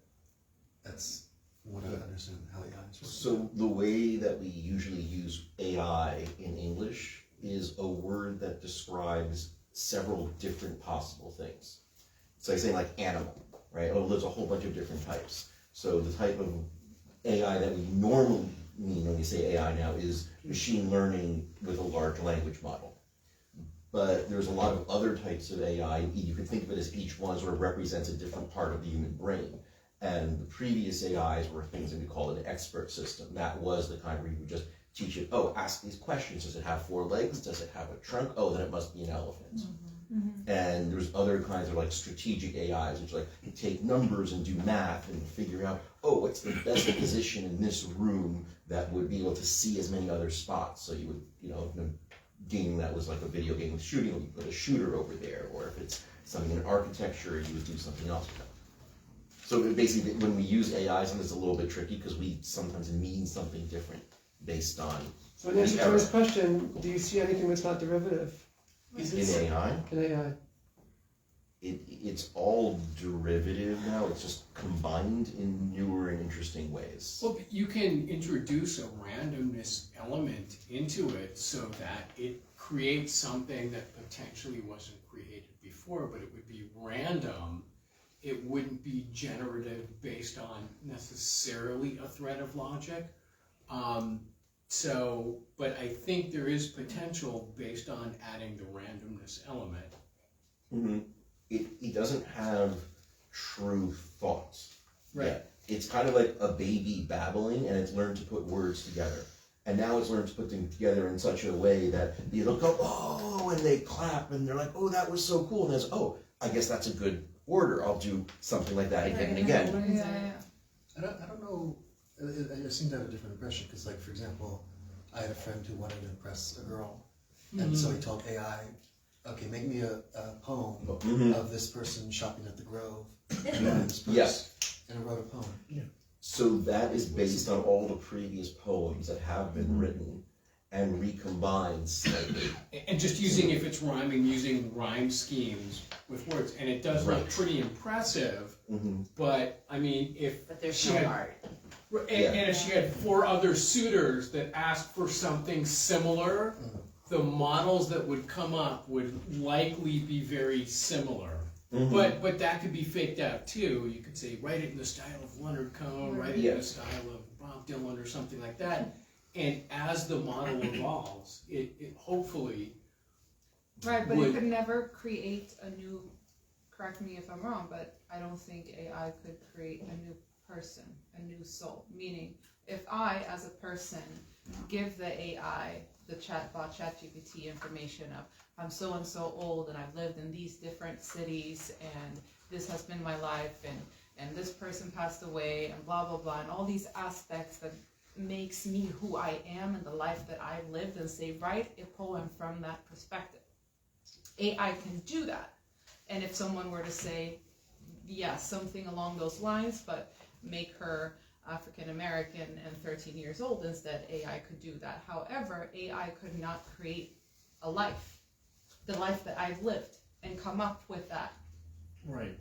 that's what I understand how AI is working. So the way that we usually use AI in English is a word that describes several different possible things. So I say like animal, right? Oh, there's a whole bunch of different types. So the type of AI that we normally mean when we say AI now is machine learning with a large language model. But there's a lot of other types of AI. You could think of it as each one sort of represents a different part of the human brain. And the previous AIs were things that we call an expert system. That was the kind where you would just teach it, oh, ask these questions. Does it have 4 legs? Does it have a trunk? Oh, then it must be an elephant. And there's other kinds of like strategic AIs, which like take numbers and do math and figure out, oh, what's the best position in this room that would be able to see as many other spots. So you would, you know, in a game that was like a video game with shooting, you put a shooter over there, or if it's something in architecture, you would do something else with it. So basically, when we use AI, sometimes it's a little bit tricky because we sometimes mean something different based on. So in answer to this question, do you see anything that's not derivative In AI? in AI? It's all derivative now. It's just combined in newer and interesting ways. Well, but you can introduce a randomness element into it so that it creates something that potentially wasn't created before, but it would be random. It wouldn't be generative based on necessarily a thread of logic. But I think there is potential based on adding the randomness element It doesn't have true thoughts. Right. yet. It's kind of like a baby babbling, and it's learned to put words together. And now it's learned to put them together in such a way that it'll go, oh, and they clap, and they're like, oh, that was so cool. And it's, oh, I guess that's a good order. I'll do something like that again and again. Yeah. I don't know, I seem to have a different impression, because like, for example, I had a friend who wanted to impress a girl, and so he told AI, okay, make me a poem of this person shopping at the Grove, and this person, and I wrote a poem. So that is based on all the previous poems that have been written and recombined slightly. And just using, if it's rhyming, using rhyme schemes with words, and it does look pretty impressive. But I mean, if But there's she no had, art. and if she had 4 other suitors that asked for something similar, the models that would come up would likely be very similar. But that could be faked out too. You could say, write it in the style of Leonard Cohen, write it in the style of Bob Dylan or something like that. And as the model evolves, it hopefully Right, but it could never create a new, correct me if I'm wrong, but I don't think AI could create a new person, a new soul. Meaning, if I, as a person, give the AI, the chatbot, ChatGPT information of, I'm so and so old and I've lived in these different cities and this has been my life and this person passed away and blah, blah, blah, and all these aspects that makes me who I am and the life that I've lived, and say, write a poem from that perspective. AI can do that. And if someone were to say, something along those lines, but make her African American and 13 years old instead, AI could do that. However, AI could not create a life, the life that I've lived, and come up with that. Right.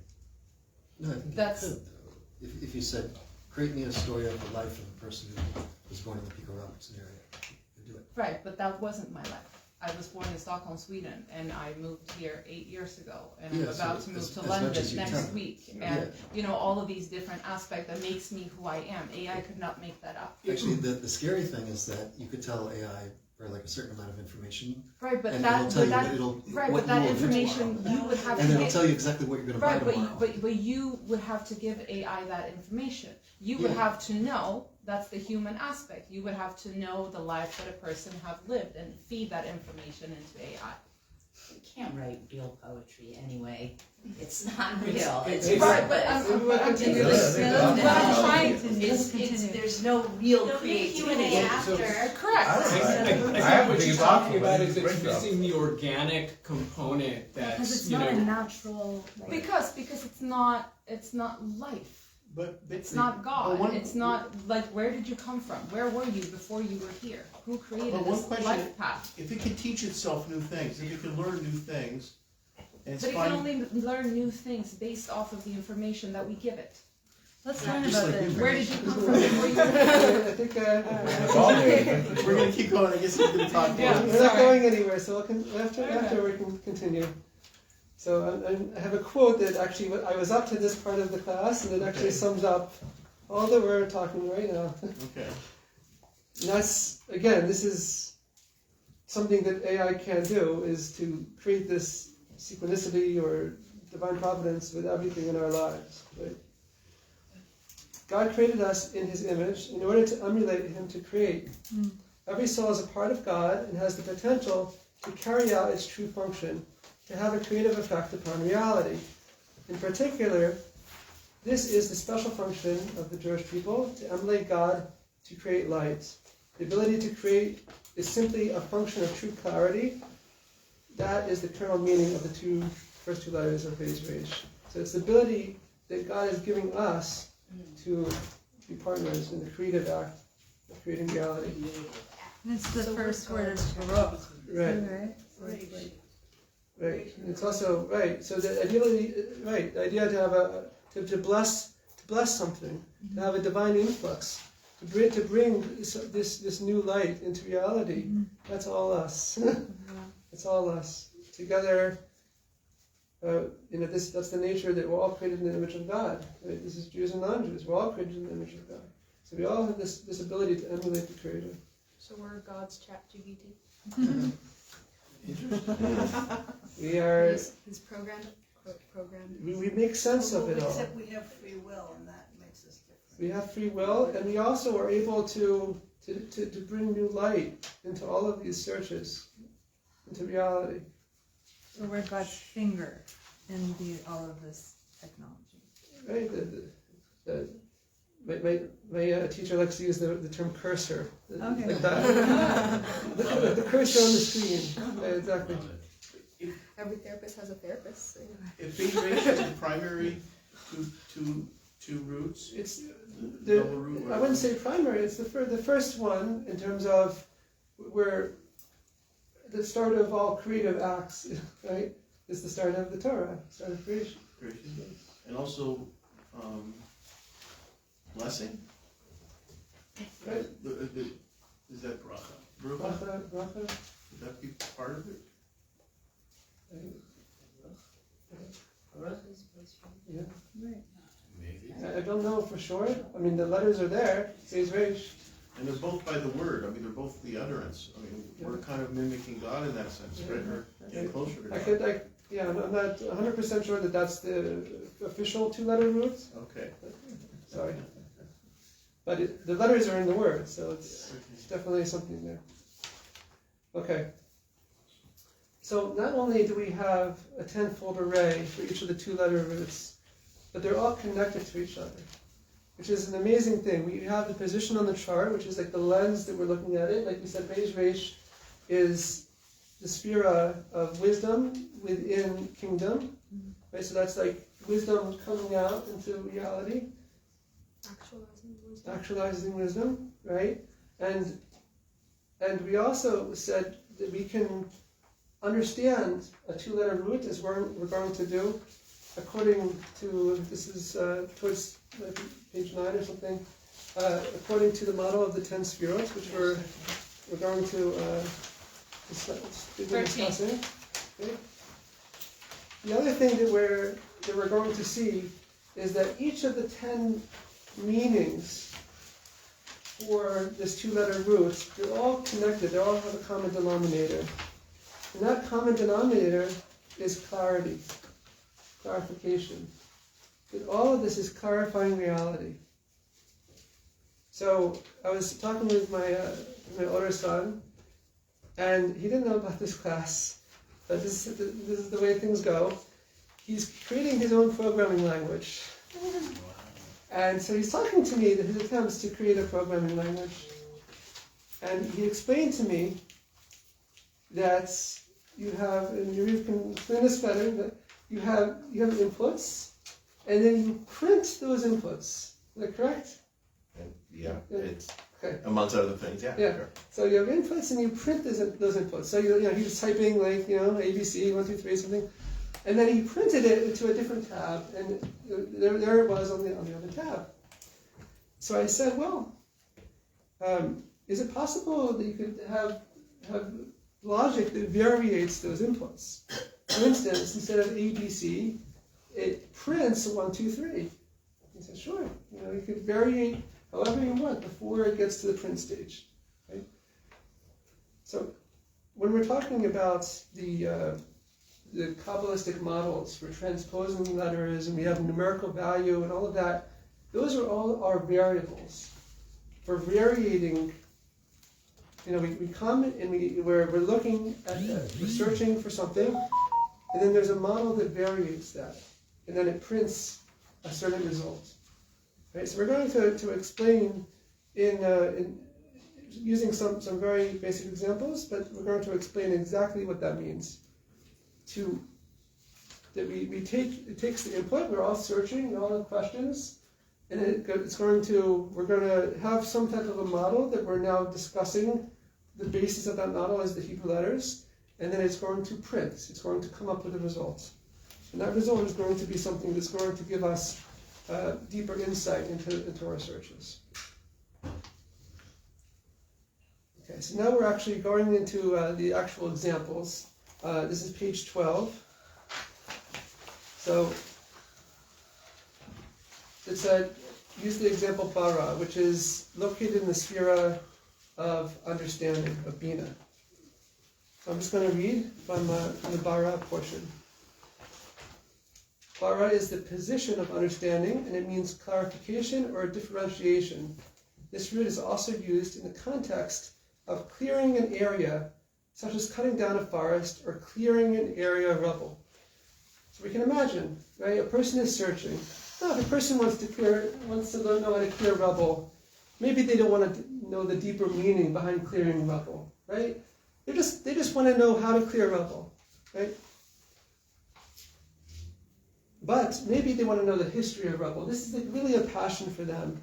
No, I think That's- you could, though. If you said, create me a story of the life of a person who was born in the Pico Robertson area, you could do it. Right, but that wasn't my life. I was born in Stockholm, Sweden, and I moved here 8 years ago, and I'm about to move to London next week. And, all of these different aspects that makes me who I am. AI could not make that up. Actually, the scary thing is that you could tell AI for like a certain amount of information, Right, but and that, it'll tell but that, you what it'll, right, what but that you will do information tomorrow. you would have And to it'll give, tell you exactly what you're going to buy right, tomorrow. but you would have to give AI that information. You would have to know, that's the human aspect. You would have to know the life that a person have lived and feed that information into AI. You can't write real poetry anyway. It's not real. It's Right, but What I'm trying to there's no real There'll be a creativity. Q&A after. correct. I think what you're talking about is it's missing the organic component Because that's, it's you not a know, natural. Because it's not life. But It's not God. one- It's not like, where did you come from? Where were you before you were here? Who created But one this question- life path? If it can teach itself new things, if it can learn new things, and it's But it can finding, only learn new things based off of the information that we give it. Let's learn Just about like this. you. Where did you come from before you were here? I think we're gonna keep going, I guess we're gonna talk Yeah. more. we're not going anywhere, so after we can continue. So I have a quote that actually, I was up to this part of the class, and it actually sums up all that we're talking right now. Okay. And that's, again, this is something that AI can do, is to create this synchronicity or divine providence with everything in our lives. Right? God created us in His image in order to emulate Him to create. Every soul is a part of God and has the potential to carry out its true function, to have a creative effect upon reality. In particular, this is the special function of the Jewish people, to emulate God, to create light. The ability to create is simply a function of true clarity. That is the kernel meaning of the first two letters of Beis Resh. So it's the ability that God is giving us to be partners in the creative act of creating reality. And it's the first word is Baruch. Right. Right. Right. And it's also right. So the idea to have to bless something, to have a divine influx, to bring this new light into reality. That's all us. It's all us together. That's the nature that we're all created in the image of God. Right? This is Jews and non-Jews. We're all created in the image of God. So we all have this ability to emulate the Creator. So we're God's ChatGPT. We are, He's programmed. we make sense of it all. Except we have free will, and that makes us different. We have free will, and we also are able to bring new light into all of these searches, into reality. So we're God's finger in all of this technology. Right? My teacher likes to use the term cursor. Okay. Like that. the cursor on the screen. Right, exactly. Every therapist has a therapist. So. If being raised is the primary two roots, It's double root. I wouldn't say primary. It's the first one in terms of where the start of all creative acts, right? Is the start of the Torah, start of creation. And also blessing. Right? Is that bracha? Bracha. Would that be part of it? Yeah. Maybe. I don't know for sure. I mean, the letters are there. Beis Reish. And they're both by the word. I mean, they're both the utterance. I mean, we're kind of mimicking God in that sense, right? We're getting closer to God. I'm not 100% sure that that's the official two-letter root. Okay. Sorry. But the letters are in the word, so it's definitely something there. Okay. So not only do we have a tenfold array for each of the two-letter roots, but they're all connected to each other, which is an amazing thing. We have the position on the chart, which is like the lens that we're looking at it. Like we said, Beis Reish is the sphere of wisdom within kingdom. Right? So that's like wisdom coming out into reality. Actualizing wisdom, right? And we also said that we can understand a two-letter root as we're going to do, according to, this is towards page 9 or something, according to the model of the 10 spheros, which we're going to begin discussing. Okay? The other thing that we're going to see is that each of the 10 meanings for this two-letter root, they're all connected, they all have a common denominator. And that common denominator is clarity, clarification. That all of this is clarifying reality. So I was talking with my older son, and he didn't know about this class, but this is the way things go. He's creating his own programming language. And so he's talking to me that his attempts to create a programming language. And he explained to me that you have, and you can explain this better, that you have inputs, and then you print those inputs. Is that correct? Yeah, it's Okay. amongst other things, yeah. Yeah. Sure. So you have inputs and you print those inputs. So he was typing like, ABC, 1, 2, 3, something. And then he printed it into a different tab, and there it was on the other tab. So I said, well, is it possible that you could have logic that variates those inputs? For instance, instead of ABC, it prints 1, 2, 3. He said, sure. You could vary however you want before it gets to the print stage. Right? So when we're talking about the Kabbalistic models for transposing letters, and we have numerical value and all of that, those are all our variables for variating. We come and we're looking at we're searching for something, and then there's a model that variates that, and then it prints a certain result. Right? So we're going to explain in using some very basic examples, but we're going to explain exactly what that means. It takes the input, we're all searching, all the questions, and we're going to have some type of a model that we're now discussing. The basis of that model is the Hebrew letters, and then it's going to print. It's going to come up with a result. And that result is going to be something that's going to give us deeper insight into our searches. Okay, so now we're actually going into the actual examples. This is page 12. So it said, use the example bara, which is located in the sphere of understanding, of bina. So I'm just going to read from the bara portion. Bara is the position of understanding, and it means clarification or differentiation. This root is also used in the context of clearing an area, such as cutting down a forest or clearing an area of rubble. So we can imagine, right? A person is searching. Now, if a person wants to know how to clear rubble, maybe they don't want to know the deeper meaning behind clearing rubble, right? They just want to know how to clear rubble, right? But maybe they want to know the history of rubble. This is really a passion for them,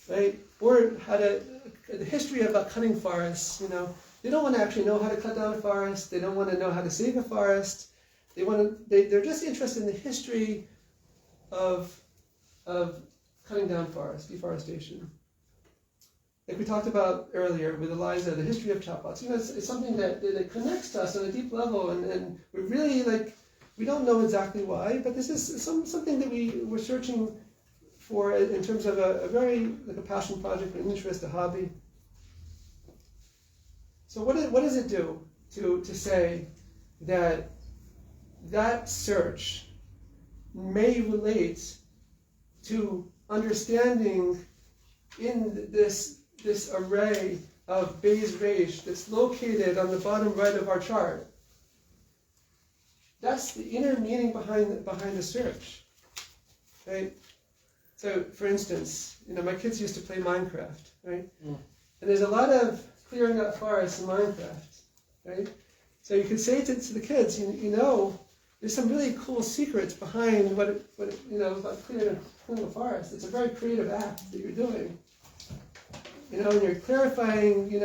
right? Or the history about cutting forests. They don't want to actually know how to cut down a forest. They don't want to know how to save a forest. They're just interested in the history of cutting down forests, deforestation. Like we talked about earlier with Eliza, the history of chatbots. It's something that connects to us on a deep level, and we really we don't know exactly why, but this is something that we're searching for in terms of a very a passion project, an interest, a hobby. So what does it do to say that search may relate to understanding in this array of Beis Reish that's located on the bottom right of our chart? That's the inner meaning behind the search, right? So, for instance, my kids used to play Minecraft, right? And there's a lot of clearing out forests in Minecraft, right? So you could say to the kids, there's some really cool secrets behind about clearing a forest. It's a very creative act that you're doing. And you're clarifying, you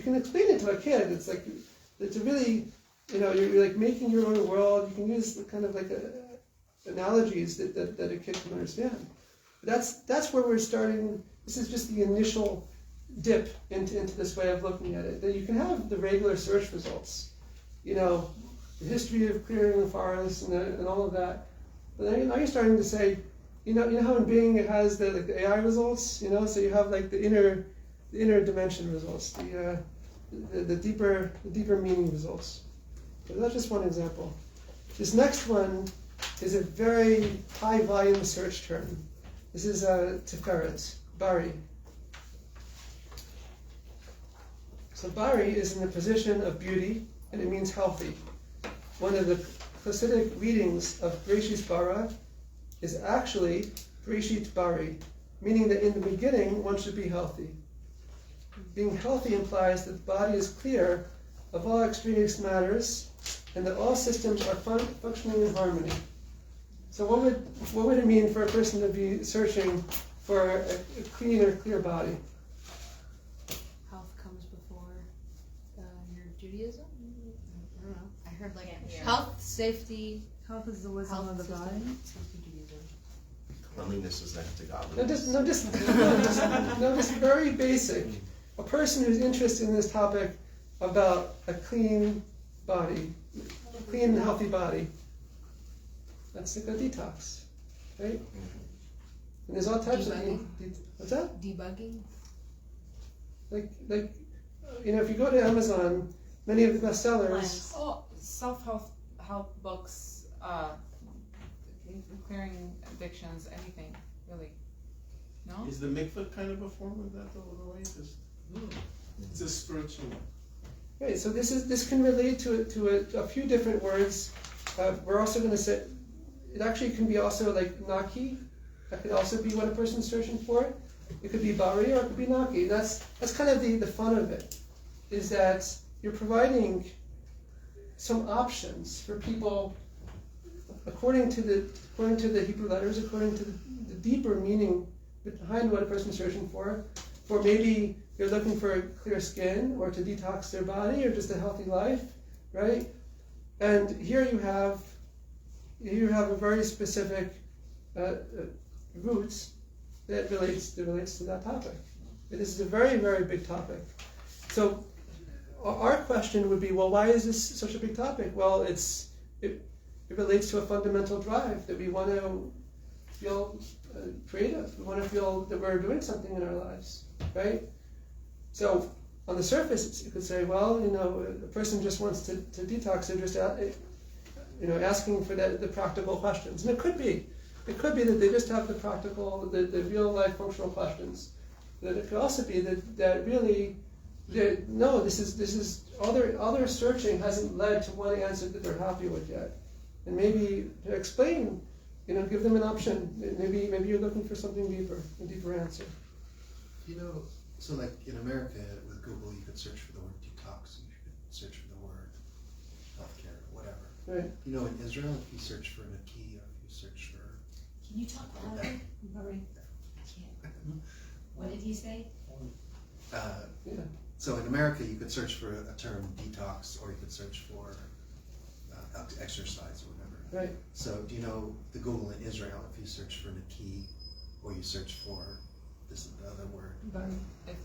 can explain it to a kid. It's a really, you're making your own world. You can use kind of analogies that a kid can understand. But that's where we're starting. This is just the initial dip into this way of looking at it. Then you can have the regular search results, the history of clearing the forest and all of that. But then now you're starting to say, how in Bing it has the AI results, so you have the inner dimension results, the deeper meaning results. So that's just one example. This next one is a very high volume search term. This is Tiferet, Bari. So Bari is in the position of beauty, and it means healthy. One of the Hasidic readings of Bereshit Bara is actually Bereshit Bari, meaning that in the beginning one should be healthy. Being healthy implies that the body is clear of all extraneous matters and that all systems are functioning in harmony. So what would it mean for a person to be searching for a clean or clear body? Health comes before your Judaism? I don't know. I heard health, safety. Health is the wisdom of the body. Cleanliness is next to godliness. Just very basic. A person who's interested in this topic about a clean body, a clean and healthy body, that's like a detox, right? And there's all types of what's that? Debugging. If you go to Amazon, many of the bestsellers. Oh, self-help books, clearing addictions, anything, really. No? Is the mikvah kind of a form of that, though, in a way? It's a spiritual. Right, so this can relate to a few different words. We're also going to say, it actually can be also naki. That could also be what a person's searching for. It could be bari or it could be naki. That's kind of the fun of it, is that you're providing some options for people according to the Hebrew letters, according to the deeper meaning behind what a person's searching for. For maybe you're looking for clear skin or to detox their body or just a healthy life, right? And here you have a very specific roots that relates to that topic. This is a very, very big topic. So our question would be, well, why is this such a big topic? Well, it relates to a fundamental drive that we want to feel creative. We want to feel that we're doing something in our lives, right? So on the surface, you could say, well, you know, a person just wants to detox. They're just, you know, asking for the practical questions. And it could be that they just have the practical, the real life functional questions. But it could also be that really, no, this is all their searching hasn't led to one answer that they're happy with yet. And maybe to explain, you know, give them an option. Maybe you're looking for something deeper, a deeper answer. You know, so like in America with Google, you could search for the word detox, and you could search for the word healthcare or whatever. Right. You know, in Israel, if you search for Naki, or if you search for Can you talk louder? I can't. What did he say? Yeah. So in America, you could search for a term detox, or you could search for exercise or whatever. Right. So do you know the Google in Israel, if you search for Naki, or you search for this the other word,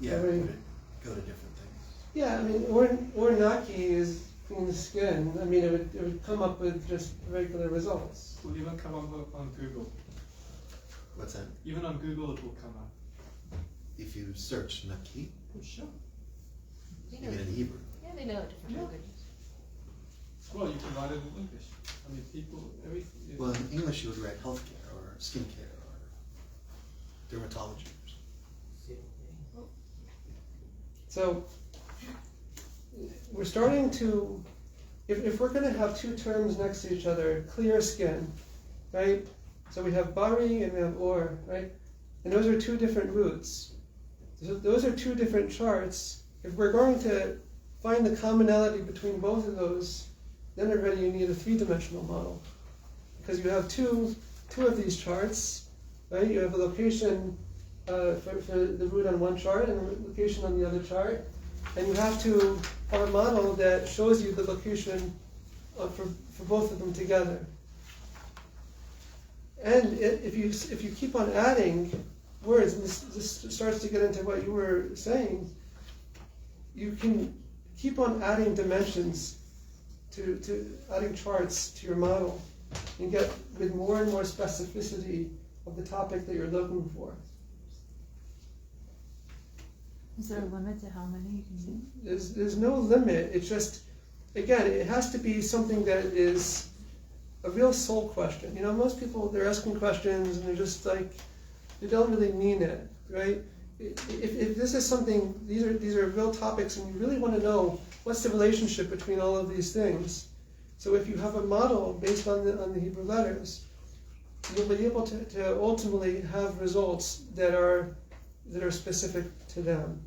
yeah, Right. would it go to different things? Yeah, I mean, or Naki is clean skin. I mean, it would come up with just regular results. Will even come up on Google. What's that? Even on Google it will come up. If you search Naki, Sure. even in Hebrew. Yeah, they know different languages. Well, you can write it in English. I mean, people, everything. Well, in English you would write healthcare or skincare or dermatology. So we're starting to, if we're going to have two terms next to each other, clear skin, right? So we have bari and we have or, right? And those are two different roots. So those are two different charts. If we're going to find the commonality between both of those, then already you need a three-dimensional model. Because you have two of these charts, right? You have a location for the root on one chart and a location on the other chart. And you have to have a model that shows you the location for both of them together. And if you keep on adding words, and this starts to get into what you were saying, you can keep on adding dimensions to adding charts to your model and get with more and more specificity of the topic that you're looking for. Is there a limit to how many you can do? There's no limit. It's just, again, it has to be something that is a real soul question. You know, most people, they're asking questions and they're just like, they don't really mean it, right? If this is something, these are real topics and you really want to know what's the relationship between all of these things. So if you have a model based on the Hebrew letters, you'll be able to ultimately have results that are specific to them.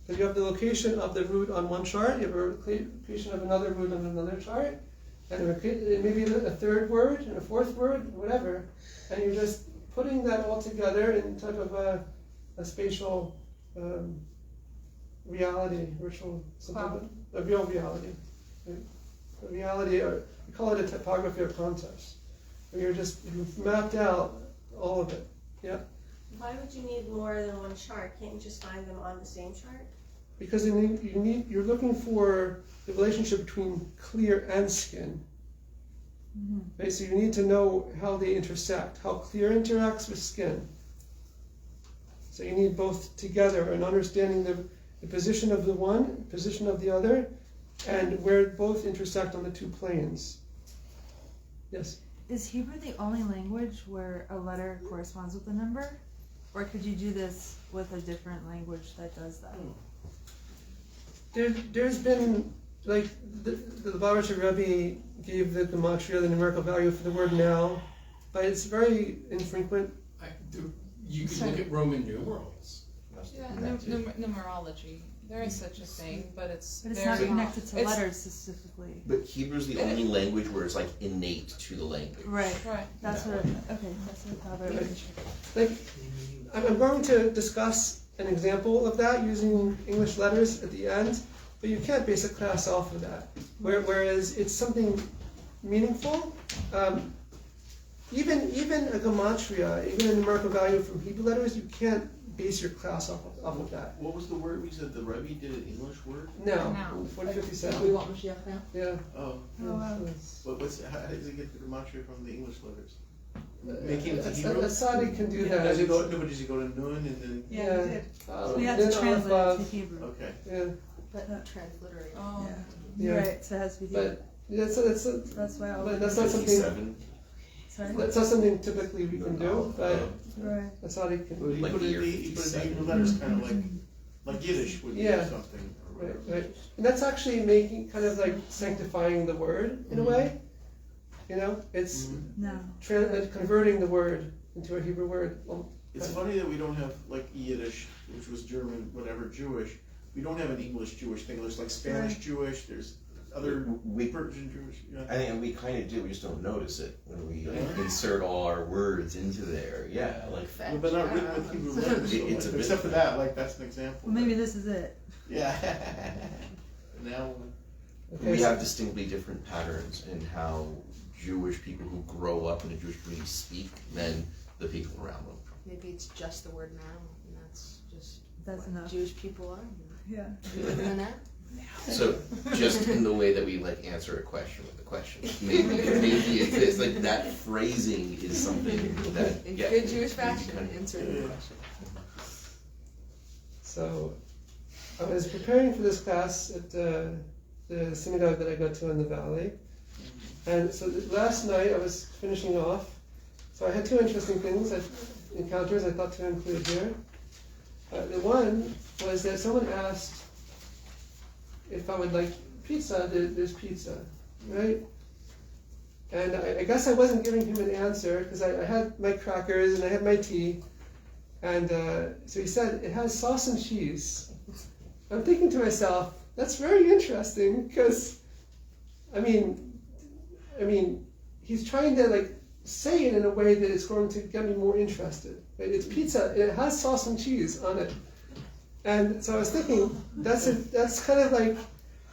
So you have the location of the root on one chart, you have a location of another root on another chart, and maybe a third word and a fourth word, whatever, and you're just putting that all together in type of a spatial reality, virtual, a real reality. Right? A reality, or we call it a typography or concepts, where you've mapped out all of it. Yeah. Why would you need more than one chart? Can't you just find them on the same chart? Because you're looking for the relationship between clear and skin. Mm-hmm. Right? So you need to know how they intersect, how clear interacts with skin. So you need both together, and understanding the position of the one, position of the other, and where both intersect on the two planes. Yes? Is Hebrew the only language where a letter corresponds with a number? Or could you do this with a different language that does that? There's been, like, the Lubavitcher Rebbe gave the gematria, the numerical value for the word now, but it's very infrequent. You can look at Roman numerals. Yeah, numerology. There is such a thing, but it's But it's very not connected to it's- letters specifically. But Hebrew's the only language where it's like innate to the language. Right. Right. That's what I thought. But Like, I'm going to discuss an example of that using English letters at the end, but you can't base a class off of that. Whereas it's something meaningful. Even a gematria, even a numerical value from Hebrew letters, you can't base your class off of that. What was the word we said the Rebbe did an English word? No, No. 4057. We want Mashiach now? Yeah. Oh. wow. How does it get the gematria from the English letters? Making it to a Hebrew? tzaddik can do that. Does he go, does he go to Nun and then? Yeah, he did. We had then to translate Aleph, it to Hebrew. Okay. Yeah, But transliterate. Oh. Yeah. Right, so it has to be Hebrew. but that's That's why I but was. that's not something. 57. Sorry? That's not something typically we can do, but Right. a tzaddik can. Well, Like put the in the Hebrew letters, kind of like Yiddish would be Yeah. or something. Or Right, whatever. right. And that's actually making, kind of like sanctifying the word in a way. You know, it's No. converting the word into a Hebrew word. Well, It's funny that we don't have like Yiddish, which was German, whatever, Jewish. We don't have an English Jewish thing. There's like Spanish Jewish. There's other Persian Jewish. Yeah. I think we kind of do, we just don't notice it when we insert all our words into there. Yeah, like But not written with Hebrew letters. So It's a bit- except for that, like that's an example. Well, maybe this is it. Yeah. Now. okay, we so- have distinctly different patterns in how Jewish people who grow up in a Jewish community speak than the people around them. Maybe it's just the word now, and that's just That's what enough. Jewish people are. Yeah. You live in that? So just in the way that we like answer a question with a question, maybe it's like that phrasing is something that In yeah, good Jewish maybe fashion, kind of- answer the question. So I was preparing for this class at the synagogue that I go to in the valley. And so last night I was finishing off. So I had two interesting things, encounters I thought to include here. The one was that someone asked if I would like pizza. There's pizza, right? And I guess I wasn't giving him an answer because I had my crackers and I had my tea. And so he said, it has sauce and cheese. I'm thinking to myself, that's very interesting because, I mean, he's trying to like say it in a way that is going to get me more interested. Right? It's pizza, and it has sauce and cheese on it. And so I was thinking, that's kind of like,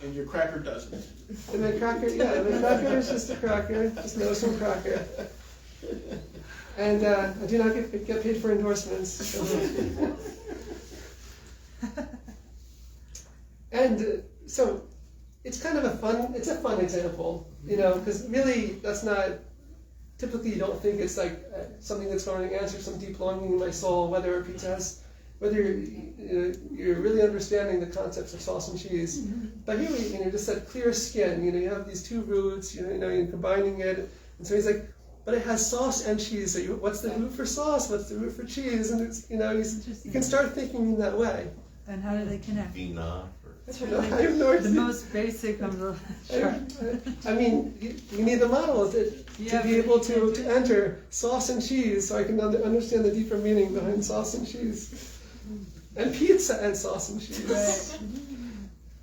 And your cracker doesn't. and my cracker, yeah, my cracker is just a cracker, just know some cracker. And I do not get paid for endorsements. So. And so it's kind of a fun example, you know, because really that's not, typically you don't think it's like something that's going to answer some deep longing in my soul, whether pizza has, whether you're really understanding the concepts of sauce and cheese. But here we, just that clear skin, you have these two roots, you're combining it, and so he's like, but it has sauce and cheese, so what's the root for sauce, what's the root for cheese, and it's, you can start thinking in that way. And how do they connect? Vina. I have no The idea. most basic of the chart. I mean, you need the model to be able to enter sauce and cheese, so I can understand the deeper meaning behind sauce and cheese. And pizza and sauce and cheese. Right.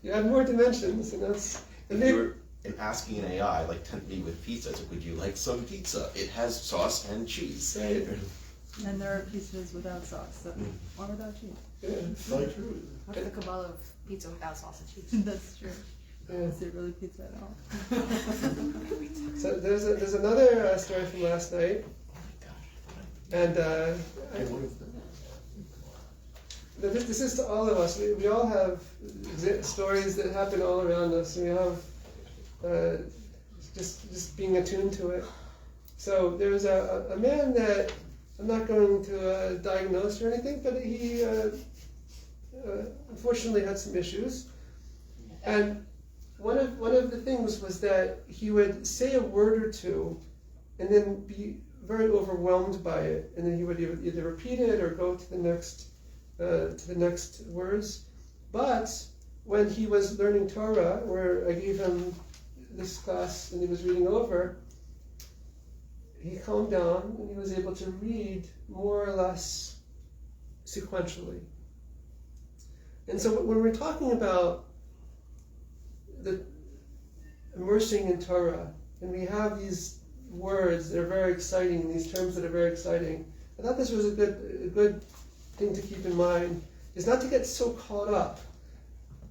You have more dimensions, and that's. And If you were asking an AI, like, tempt me with pizza, it's like, would you like some pizza? It has sauce and cheese. Right. And there are pizzas without sauce, or without cheese. Yeah. Like true. What's the Kabbalah of pizza without sauce and cheese? That's true. Yeah. Is it really pizza at all? So there's another story from last night, and this is to all of us. We all have stories that happen all around us. We have just being attuned to it. So there's a man that I'm not going to diagnose or anything, but he unfortunately had some issues, and one of the things was that he would say a word or two, and then be very overwhelmed by it, and then he would either repeat it or go to the next words. But when he was learning Torah, where I gave him this class and he was reading over, he calmed down and he was able to read more or less sequentially. And so when we're talking about the immersing in Torah, and we have these words that are very exciting, these terms that are very exciting, I thought this was a good thing to keep in mind, is not to get so caught up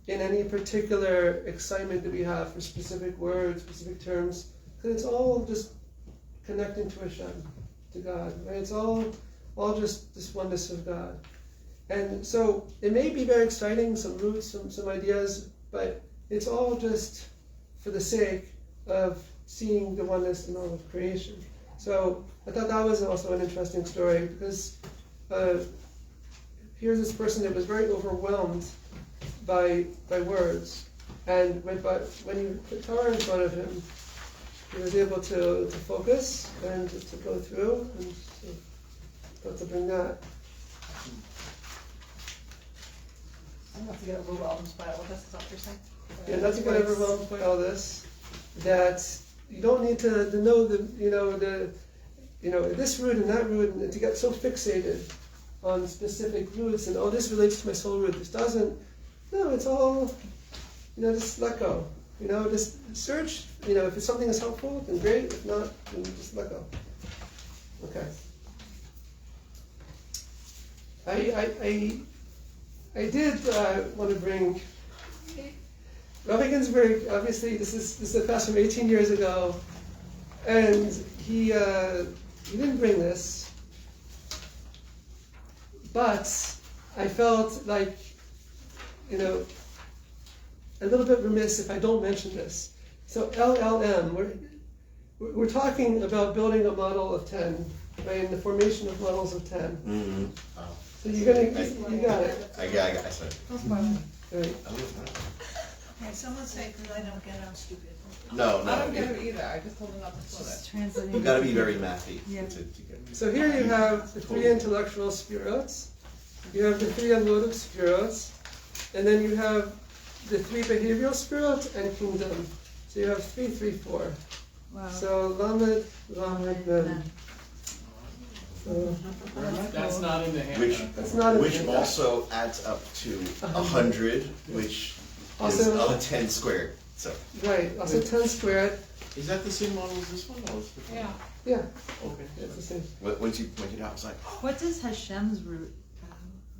in any particular excitement that we have for specific words, specific terms, because it's all just connecting to Hashem, to God, right? It's all just this oneness of God. And so it may be very exciting, some roots, some ideas, but it's all just for the sake of seeing the oneness in all of creation. So I thought that was also an interesting story because here's this person that was very overwhelmed by words, and when you put Torah in front of him, he was able to focus and to go through and to bring that. I'm not to get overwhelmed by all this, is that what you're saying? Yeah, not to get overwhelmed by all this. That you don't need to know this root and that root, and to get so fixated on specific roots and this relates to my soul root. This doesn't. No, it's all. Just let go. Just search. If something is helpful, then great. If not, then just let go. Okay. I did want to bring. Rabbi Ginsburg, obviously, this is a class from 18 years ago, and he didn't bring this, but I felt like, a little bit remiss if I don't mention this. So LLM, we're talking about building a model of 10, right? And the formation of models of 10. Mm-hmm. Oh. So you got it. I got it. Right. Okay, someone say, because I don't get it, I'm stupid. No. I don't get it either, I just told him not to pull it. Translating. You've got to be very mathy Yeah. to get it. So here you have the three intellectual spheroids, you have the three emotive spheroids, and then you have the three behavioral spheroids and kingdom. So you have 3, 3, 4. Wow. So Lamed, Mem. So That's not in the handbook. that's not Which also adds up to 100, which is Also- 10 squared. So right. Also 10 squared. Is that the same model as this one, or is it different? Yeah. Yeah, Okay. it's the same. once you point it out, it's like, What does Hashem's root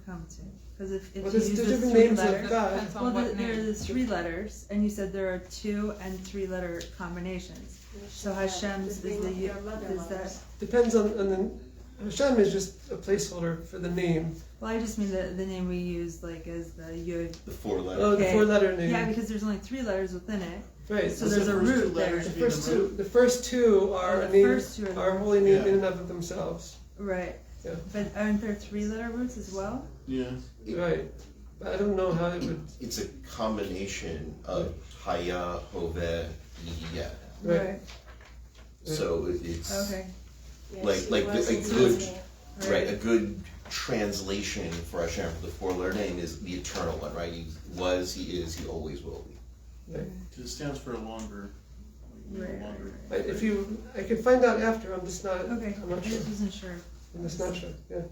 come to? Because if Well, you there's use the the different 3 names of letters, God. Depends on well, what there are name. the 3 letters, and you said there are 2 and 3 letter combinations. So Hashem's is that? Depends on the. Hashem is just a placeholder for the name. Well, I just mean the name we use, like as the Yud. the 4 letter. Oh, the Okay. 4-letter name. Yeah, because there's only 3 letters within it. Right. So Does there's the a first two root there. letters The be first the root? two. The first two are The a name. first two are the Are root. holy name Yeah. in and of themselves. Right. Yeah. But aren't there 3 letter roots as well? Yeah. Right. But I don't know how it would. It's a combination of Haya, Hoveh, Yeh. Right. So it's Okay. like a good right, a good translation for Hashem for the 4-letter name is the eternal one, right? He was, he is, he always will be. Right. Because it stands for a longer. Right. But if you, I can find out after. I'm just not. Okay. I'm not I sure. just wasn't sure. I'm just not sure. Yeah.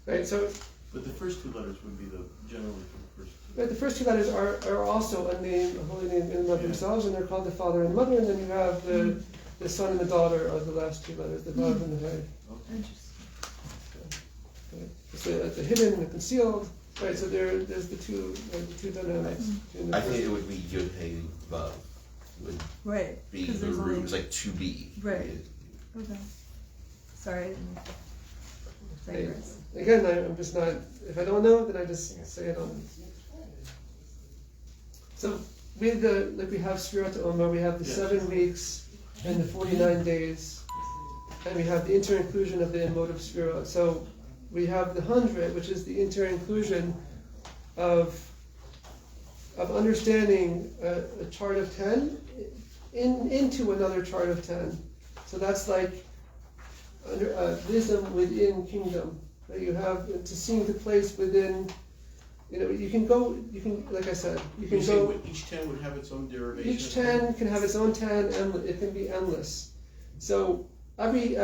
Right. So, But the first 2 letters would be generally for the first 2. right, the first 2 letters are also a name, a holy name in and of Yeah. themselves, and they're called the Father and Mother. And then you have the son and the daughter are the last 2 letters, the Vav and the Hey. Interesting. Right. It's the hidden and the concealed. Right. So there's the two dynamics. In the I think first- it would be Yud Hey Vav would Right. be 'Cause the there's root. only- It's like to be. Right. Okay. Sorry, I didn't digress. Again, I'm just not. If I don't know, then I just say I don't. So we have we have Sfirat Omer, we have the 7 weeks and the 49 days, and we have the inter-inclusion of the emotive Sfirot. So we have the 100, which is the inter-inclusion of understanding a chart of 10 into another chart of 10. So that's like wisdom within kingdom. That you have to seem to place within. You can like I said, you can You say go. each 10 would have its own derivation? Each 10 can have its own 10, and it can be endless. So every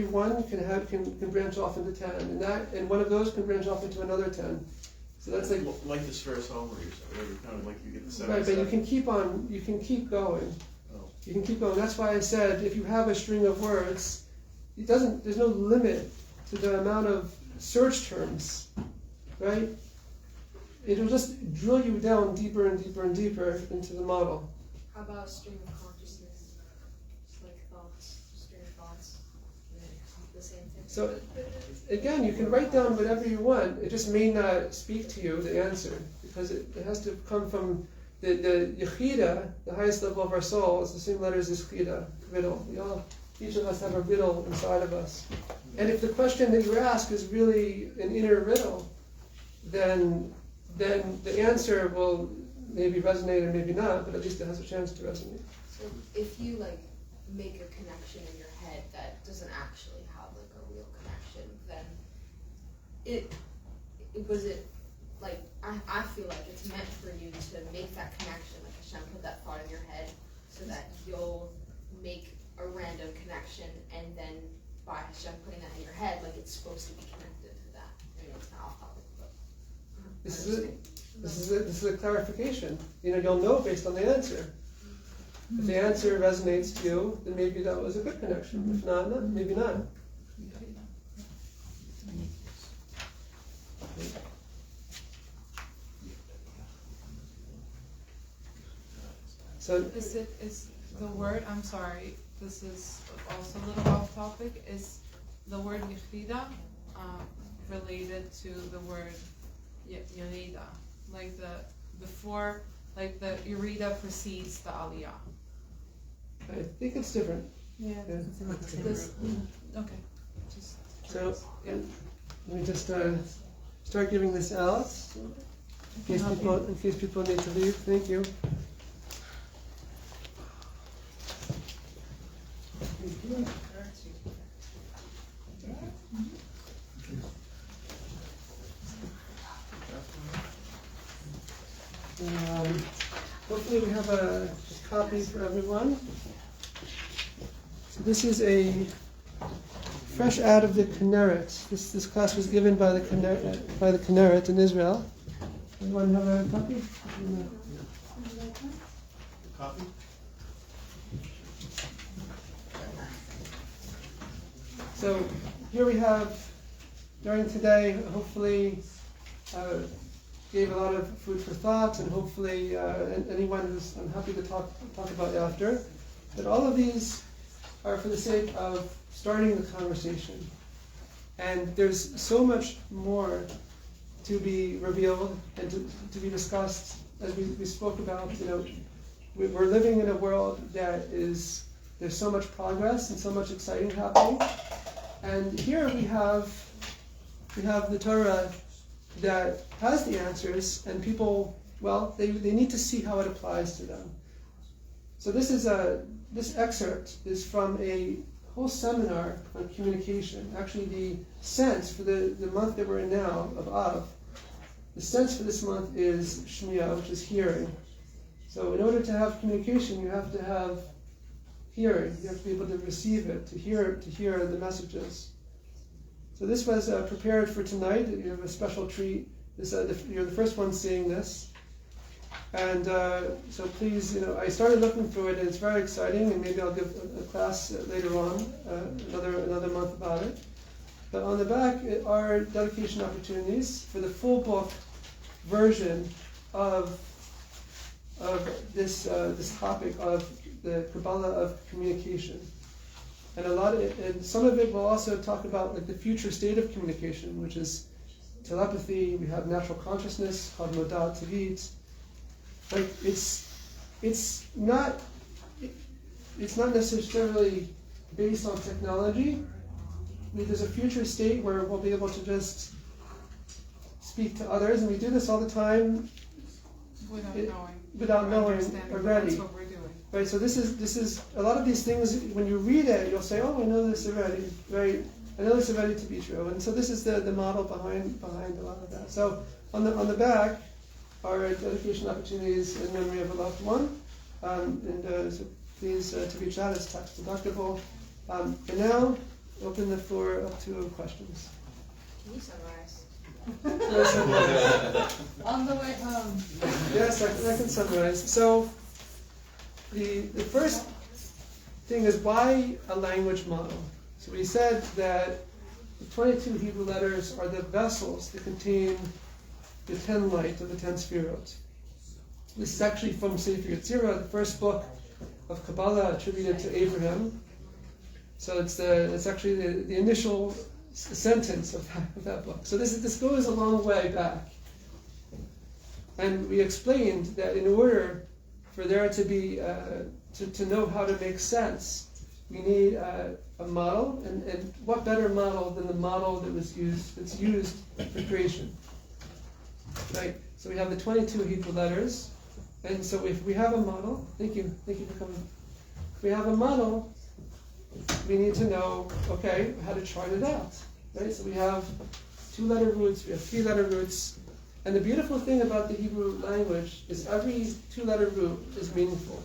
one can branch off into 10, and one of those can branch off into another 10. So that's like Like the Sferis Homer, whatever kind of like you get the 7. right, but you can keep going. Oh. You can keep going. That's why I said if you have a string of words, there's no limit to the amount of search terms, right? It'll just drill you down deeper and deeper and deeper into the model. How about a stream of consciousness? Just like thoughts, stream of thoughts. The same thing. So again, you can write down whatever you want. It just may not speak to you, the answer, because it has to come from the Yechida, the highest level of our soul, is the same letters as Chida, riddle. Each of us have a riddle inside of us. And if the question that you ask is really an inner riddle, then the answer will maybe resonate or maybe not, but at least it has a chance to resonate. So if you like make a connection in your head that doesn't actually have like a real connection, then I feel like it's meant for you to make that connection, like Hashem put that thought in your head so that you'll make a random connection, and then by Hashem putting that in your head, like it's supposed to be connected to that. I mean, it's not off topic, but This is a clarification. You'll know based on the answer. If the answer resonates to you, then maybe that was a good connection. If not, maybe not. So Is the word, I'm sorry, this is also a little off topic, is the word Yechida related to the word Yerida? Like before, like the Yerida precedes the Aliyah. I think it's different. Yeah. Okay. Just So yeah. let me just start giving this out in case people need to leave. Thank you. Hopefully we have a copy for everyone. So this is a fresh out of the Kinneret. This class was given by the Kinneret in Israel. Everyone have a copy? Copy? So here we have, during today, hopefully gave a lot of food for thought, and hopefully anyone who's I'm happy to talk about after. But all of these are for the sake of starting the conversation. And there's so much more to be revealed and to be discussed, as we spoke about. We're living in a world that there's so much progress and so much exciting happening. And here we have the Torah that has the answers, and people, they need to see how it applies to them. So this excerpt is from a whole seminar on communication. Actually, the sense for the month that we're in now, of Av, the sense for this month is Shmiya, which is hearing. So in order to have communication, you have to have hearing. You have to be able to receive it, to hear the messages. So this was prepared for tonight. You have a special treat. You're the first one seeing this. And so please, I started looking through it, and it's very exciting, and maybe I'll give a class later on, another month about it. But on the back are dedication opportunities for the full book version of this topic of the Kabbalah of communication. And some of it will also talk about like the future state of communication, which is telepathy. We have natural consciousness called Modat Tavit. Like it's not necessarily based on technology. I mean, there's a future state where we'll be able to just speak to others, and we do this all the time without knowing already. That's what we're doing. Right, so this is a lot of these things. When you read it, you'll say, "Oh, I know this already." Right, I know this already to be true. And so this is the model behind a lot of that. So on the back are dedication opportunities in memory of a loved one, so please to reach out. It's tax deductible. For now, open the floor up to questions. Can you summarize? On the way home. Yes, I can summarize. So the first thing is, why a language model? So we said that the 22 Hebrew letters are the vessels that contain the 10 light of the 10 Sefirot. This is actually from Sefer Yetzirah, the first book of Kabbalah attributed to Abraham. So it's actually the initial sentence of that book. So this goes a long way back. And we explained that in order for there to be, to know how to make sense, we need a model, and what better model than the model that's used for creation, right? So we have the 22 Hebrew letters, and so if we have a model, thank you for coming. If we have a model, we need to know, okay, how to chart it out, right? So we have 2-letter roots, we have 3-letter roots, and the beautiful thing about the Hebrew language is every 2-letter root is meaningful.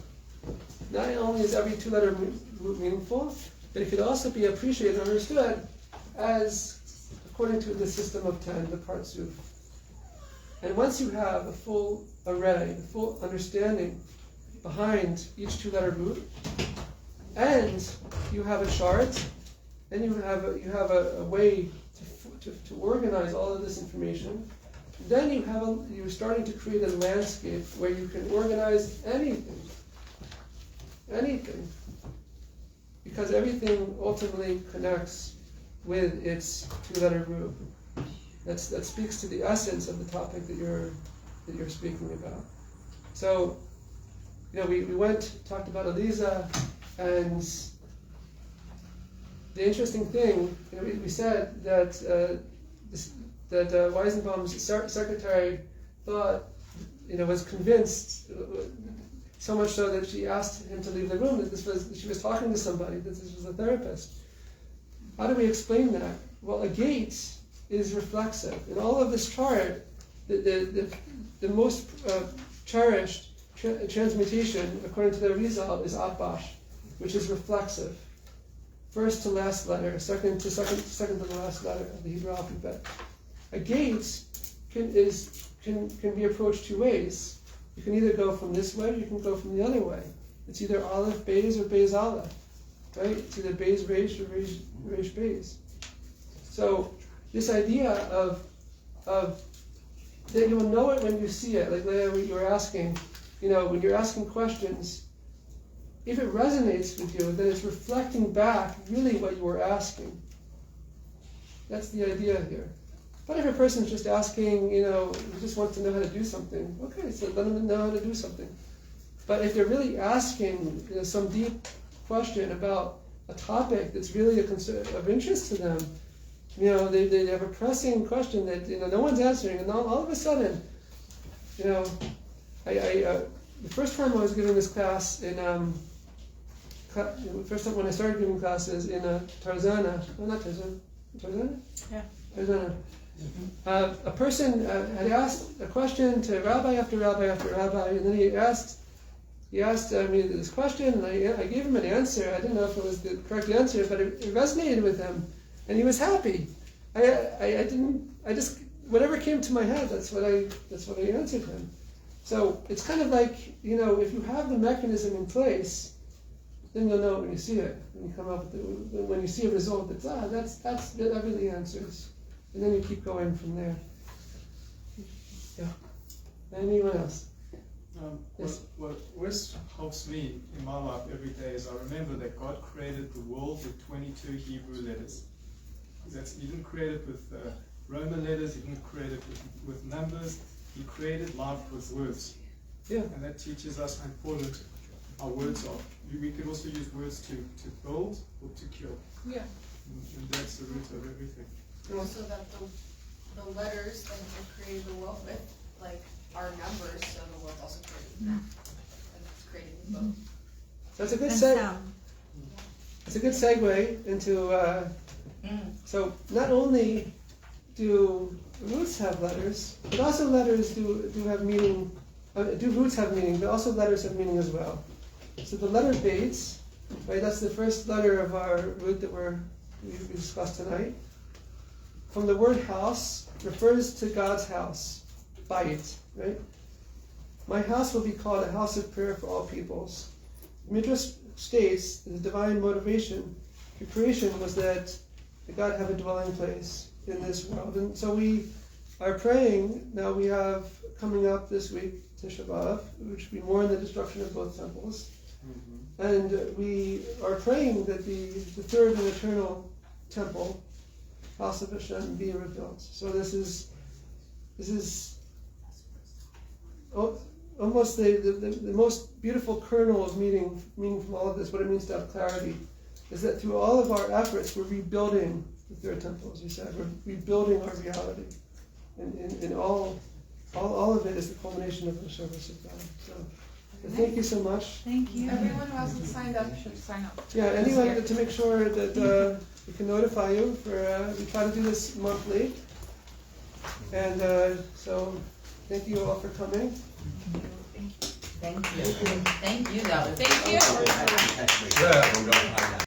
Not only is every 2-letter root meaningful, but it could also be appreciated and understood as according to the system of 10, the Partsuf. And once you have a full array, a full understanding behind each 2-letter root, and you have a chart, and you have a way to organize all of this information, then you're starting to create a landscape where you can organize anything, because everything ultimately connects with its 2-letter root. That speaks to the essence of the topic that you're speaking about. So, we talked about Eliza, and the interesting thing, we said that Weizenbaum's secretary thought, was convinced, so much so that she asked him to leave the room, that she was talking to somebody, that this was a therapist. How do we explain that? Well, a gate is reflexive. In all of this chart, the most cherished transmutation, according to the Rizal, is Atbash, which is reflexive. First to last letter, second to the last letter of the Hebrew alphabet. A gate can be approached 2 ways. You can either go from this way, or you can go from the other way. It's either Aleph Beis or Beis Aleph, right? It's either Beis Reish or Reish Beis. So this idea of that you will know it when you see it, like Leah, you were asking, when you're asking questions, if it resonates with you, then it's reflecting back really what you were asking. That's the idea here. But if a person's just asking, he just wants to know how to do something, okay, so let them know how to do something. But if they're really asking some deep question about a topic that's really of interest to them, they have a pressing question that no one's answering, and all of a sudden, the first time I was giving this class when I started giving classes in Tarzana, Tarzana? Yeah. Tarzana. A person had asked a question to rabbi after rabbi after rabbi, and then he asked me this question, and I gave him an answer. I didn't know if it was the correct answer, but it resonated with him, and he was happy. I just whatever came to my head, that's what I answered him. So it's kind of like, if you have the mechanism in place, then you'll know it when you see it. When you come up with when you see a result, that really answers. And then you keep going from there. Yeah. Anyone else? Yes. What helps me in my life every day is I remember that God created the world with 22 Hebrew letters. He didn't create it with Roman letters, he didn't create it with numbers, he created life with words. Yeah. And that teaches us how important our words are. We could also use words to build or to kill. Yeah. And that's the root of everything. Also that the letters that he created the world with, are numbers, so the world's also created with that. And it's created with both. That's a good sound. It's a good segue into so not only do roots have letters, but also letters do have meaning. Do roots have meaning, but also letters have meaning as well. So the letter Beis, right? That's the first letter of our root that we discussed tonight. From the word house, refers to God's house, Bayit, right? My house will be called a house of prayer for all peoples. Midrash states that the divine motivation for creation was that God have a dwelling place in this world. And so we are praying, now we have coming up this week, Tisha B'Av, which we mourn the destruction of both temples. Mm-hmm. And we are praying that the third and eternal temple, House of Hashem, be rebuilt. So this is almost the most beautiful kernel of meaning from all of this, what it means to have clarity, is that through all of our efforts, we're rebuilding the third temple, as we said. We're rebuilding our reality. And all of it is the culmination of the service of God. So thank you so much. Thank you. Everyone who hasn't signed up should sign up. Yeah, anyone to make sure that we can notify you for, we try to do this monthly. And so thank you all for coming. Thank you. Thank you, that was. Thank you. Good.